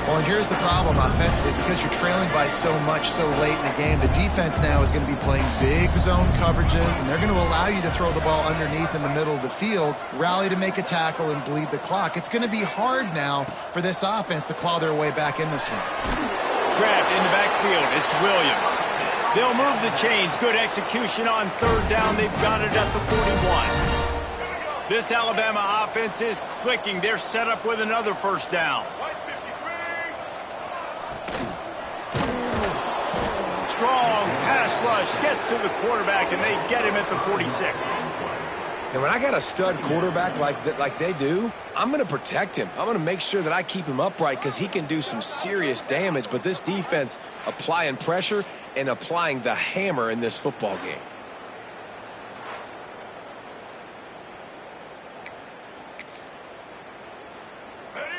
Well, and here's the problem offensively. Because you're trailing by so much so late in the game, the defense now is going to be playing big zone coverages, and they're going to allow you to throw the ball underneath in the middle of the field, rally to make a tackle, and bleed the clock. It's going to be hard now for this offense to claw their way back in this one. Grabbed in the backfield. It's Williams. They'll move the chains. Good execution on 3rd down. They've got it at the 41. This Alabama offense is clicking. They're set up with another first down. strong pass rush gets to the quarterback, and they get him at the 46. And when I got a stud quarterback like they do, I'm going to protect him. I'm going to make sure that I keep him upright because he can do some serious damage. But this defense applying pressure and applying the hammer in this football game.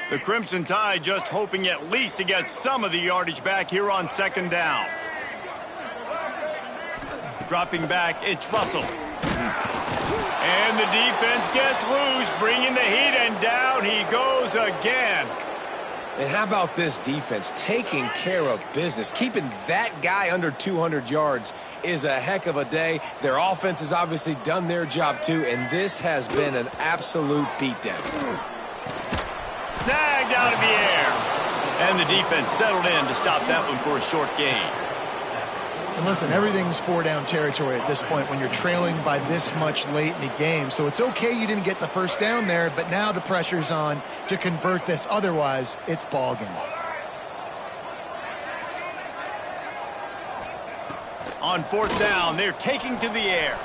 The Crimson Tide just hoping at least to get some of the yardage back here on second down. Dropping back, it's Russell. And the defense gets loose, bringing the heat, and down he goes again. And how about this defense taking care of business? Keeping that guy under 200 yards is a heck of a day. Their offense has obviously done their job too, and this has been an absolute beatdown. Snagged out of the air. And the defense settled in to stop that one for a short gain. And listen, everything's four-down territory at this point when you're trailing by this much late in the game. So it's okay you didn't get the first down there, but now the pressure's on to convert this. Otherwise, it's ball game. On fourth down, they're taking to the air.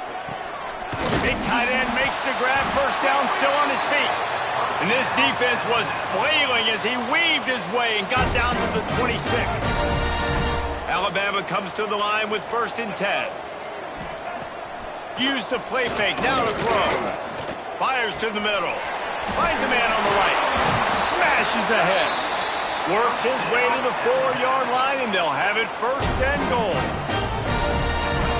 Big tight end makes the grab, first down, still on his feet. And this defense was flailing as he weaved his way and got down to the 26. Alabama comes to the line with 1st and 10. Use the play fake, now to throw. Fires to the middle. Finds a man on the right. Smashes ahead. Works his way to the 4-yard line, and they'll have it 1st and goal.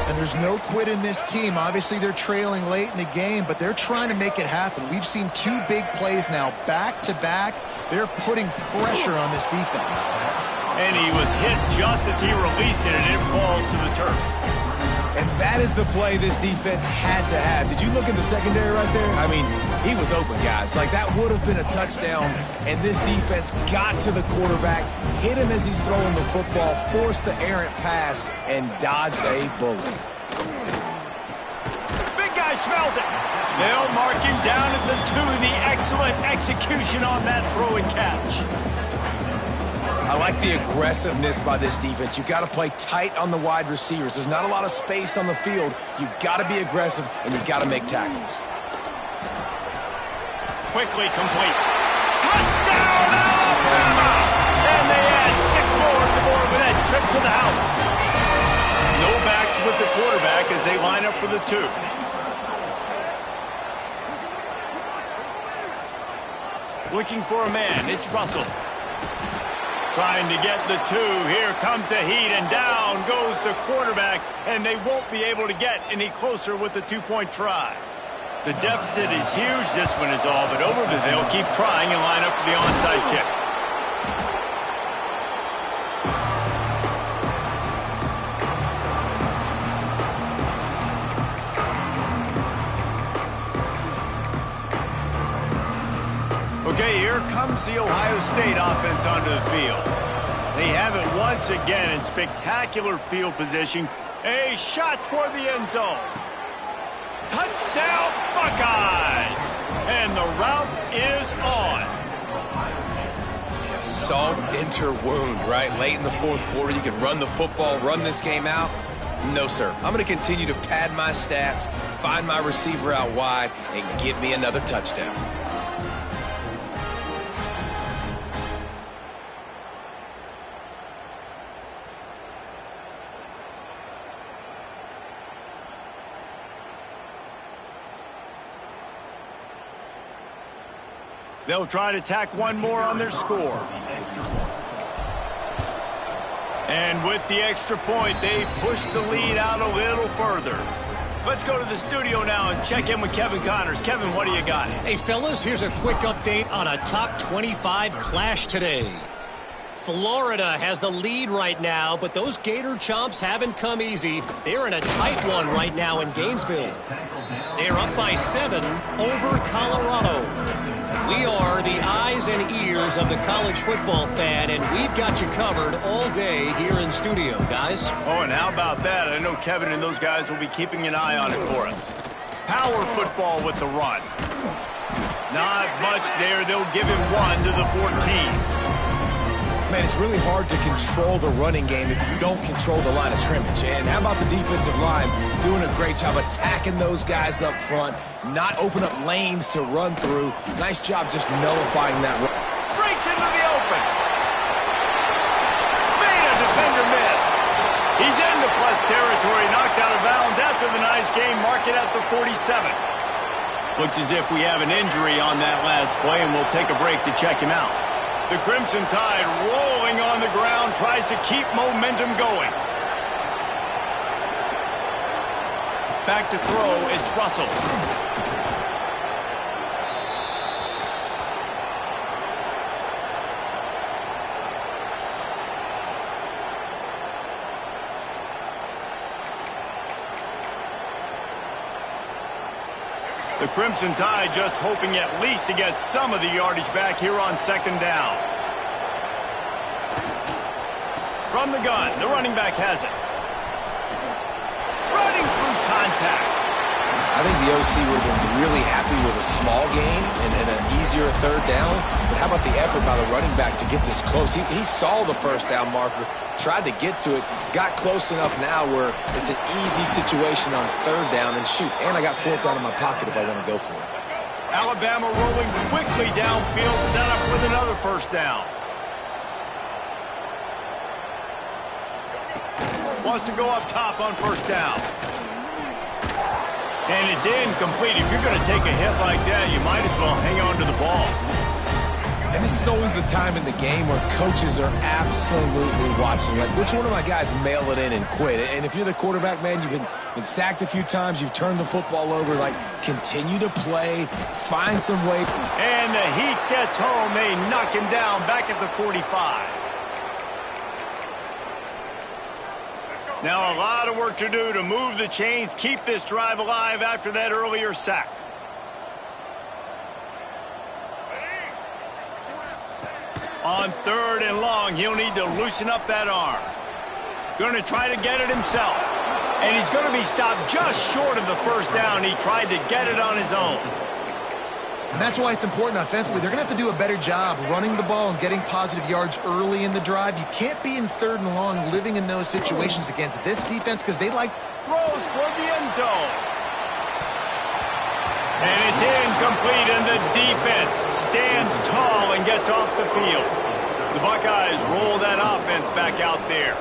And there's no quit in this team. Obviously, they're trailing late in the game, but they're trying to make it happen. We've seen 2 big plays now, back-to-back. They're putting pressure on this defense. And he was hit just as he released it, and it falls to the turf. And that is the play this defense had to have. Did you look in the secondary right there? I mean, he was open, guys. Like, that would have been a touchdown, and this defense got to the quarterback, hit him as he's throwing the football, forced the errant pass, and dodged a bullet. Big guy smells it. They'll mark him down at the 2. The excellent execution on that throw and catch. I like the aggressiveness by this defense. You've got to play tight on the wide receivers. There's not a lot of space on the field. You've got to be aggressive, and you've got to make tackles. Quickly complete. Touchdown, Alabama! And they add 6 more to the board with that trip to the house. No backs with the quarterback as they line up for the 2. Looking for a man, it's Russell. Trying to get the 2. Here comes the heat, and down goes the quarterback, and they won't be able to get any closer with the 2-point try. The deficit is huge. This one is all but over, but they'll keep trying and line up for the onside kick. Okay, here comes the Ohio State offense onto the field. They have it once again in spectacular field position. A shot toward the end zone. Touchdown, Buckeyes! And the route is on. Yeah, salt enter wound, right? Late in the 4th quarter, you can run the football, run this game out. No, sir. I'm going to continue to pad my stats, find my receiver out wide, and give me another touchdown. They'll try to tack one more on their score. And with the extra point, they push the lead out a little further. Let's go to the studio now and check in with Kevin Connors. Kevin, what do you got? Hey, fellas, here's a quick update on a top 25 clash today. Florida has the lead right now, but those Gator Chomps haven't come easy. They're in a tight one right now in Gainesville. They're up by 7 over Colorado. We are the eyes and ears of the college football fan, and we've got you covered all day here in studio, guys. Oh, and how about that? I know Kevin and those guys will be keeping an eye on it for us. Power football with the run. Not much there. They'll give him 1 to the 14. Man, it's really hard to control the running game if you don't control the line of scrimmage. And how about the defensive line doing a great job attacking those guys up front, not open up lanes to run through. Nice job just nullifying that run. Breaks into the open. Made a defender miss. He's into plus territory, knocked out of bounds after the nice game. Mark it at the 47. Looks as if we have an injury on that last play, and we'll take a break to check him out. The Crimson Tide rolling on the ground, tries to keep momentum going. Back to throw, it's Russell. The Crimson Tide just hoping at least to get some of the yardage back here on second down. From the gun, the running back has it. Running through contact. I think the OC would have been really happy with a small gain and an easier third down. But how about the effort by the running back to get this close? He saw the first down marker, tried to get to it, got close enough now where it's an easy situation on third down. And shoot, and I got fourth down in my pocket if I want to go for it. Alabama rolling quickly downfield, set up with another first down. Wants to go up top on first down. And it's incomplete. If you're going to take a hit like that, you might as well hang on to the ball. And this is always the time in the game where coaches are absolutely watching. Like, which one of my guys mail it in and quit? And if you're the quarterback, man, you've been sacked a few times, you've turned the football over. Like, continue to play, find some way. And the heat gets home. They knock him down back at the 45. Now a lot of work to do to move the chains, keep this drive alive after that earlier sack. On third and long, he'll need to loosen up that arm. Going to try to get it himself. And he's going to be stopped just short of the first down. He tried to get it on his own. And that's why it's important offensively. They're going to have to do a better job running the ball and getting positive yards early in the drive. You can't be in third and long living in those situations against this defense because they like... Throws toward the end zone. And it's incomplete, and the defense stands tall and gets off the field. The Buckeyes roll that offense back out there.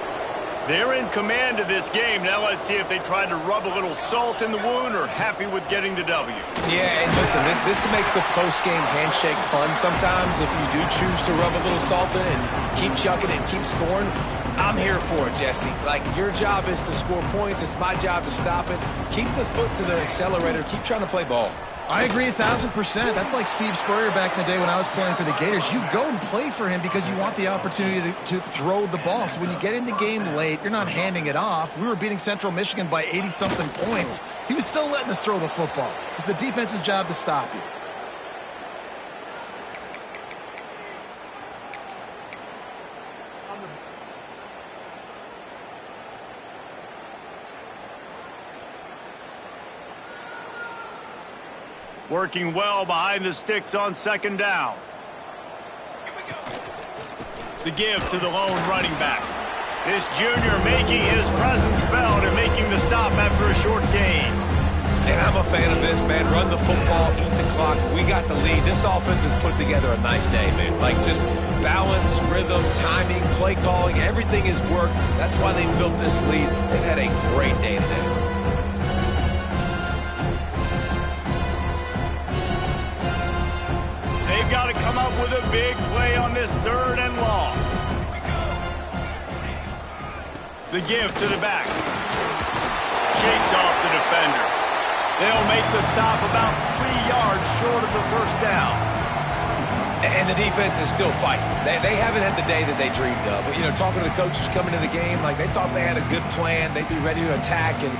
They're in command of this game. Now let's see if they try to rub a little salt in the wound or happy with getting the W. Yeah, and listen, this makes the post-game handshake fun sometimes. If you do choose to rub a little salt in and keep chucking and keep scoring, I'm here for it, Jesse. Like, your job is to score points. It's my job to stop it. Keep the foot to the accelerator. Keep trying to play ball. I agree 1,000%. That's like Steve Spurrier back in the day when I was playing for the Gators. You go and play for him because you want the opportunity to throw the ball. So when you get in the game late, you're not handing it off. We were beating Central Michigan by 80-something points. He was still letting us throw the football. It's the defense's job to stop you. Working well behind the sticks on second down. The give to the lone running back. This junior making his presence felt and making the stop after a short gain. And I'm a fan of this, man. Run the football, eat the clock. We got the lead. This offense has put together a nice day, man. Like, just balance, rhythm, timing, play calling, everything has worked. That's why they built this lead. They've had a great day today. They've got to come up with a big play on this third and long. The give to the back. Shakes off the defender. They'll make the stop about 3 yards short of the first down. And the defense is still fighting. They haven't had the day that they dreamed of. But, you know, talking to the coaches coming to the game, like, they thought they had a good plan. They'd be ready to attack and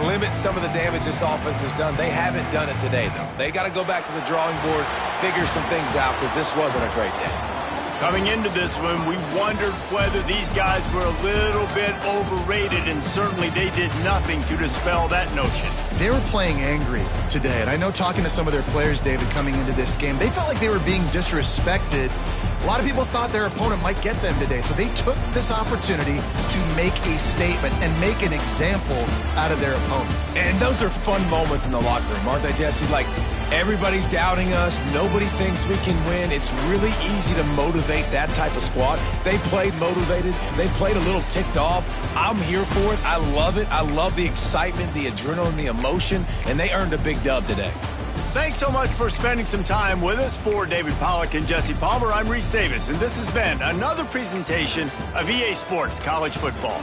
limit some of the damage this offense has done. They haven't done it today, though. They got to go back to the drawing board, figure some things out, because this wasn't a great day. Coming into this one, we wondered whether these guys were a little bit overrated, and certainly they did nothing to dispel that notion. They were playing angry today, and I know talking to some of their players, David, coming into this game, they felt like they were being disrespected A lot of people thought their opponent might get them today, so they took this opportunity to make a statement and make an example out of their opponent. And those are fun moments in the locker room, aren't they, Jesse? Like, everybody's doubting us. Nobody thinks we can win. It's really easy to motivate that type of squad. They played motivated. They played a little ticked off. I'm here for it. I love it. I love the excitement, the adrenaline, the emotion, and they earned a big dub today. Thanks so much for spending some time with us. For David Pollack and Jesse Palmer, I'm Reese Davis, and this has been another presentation of EA Sports College Football.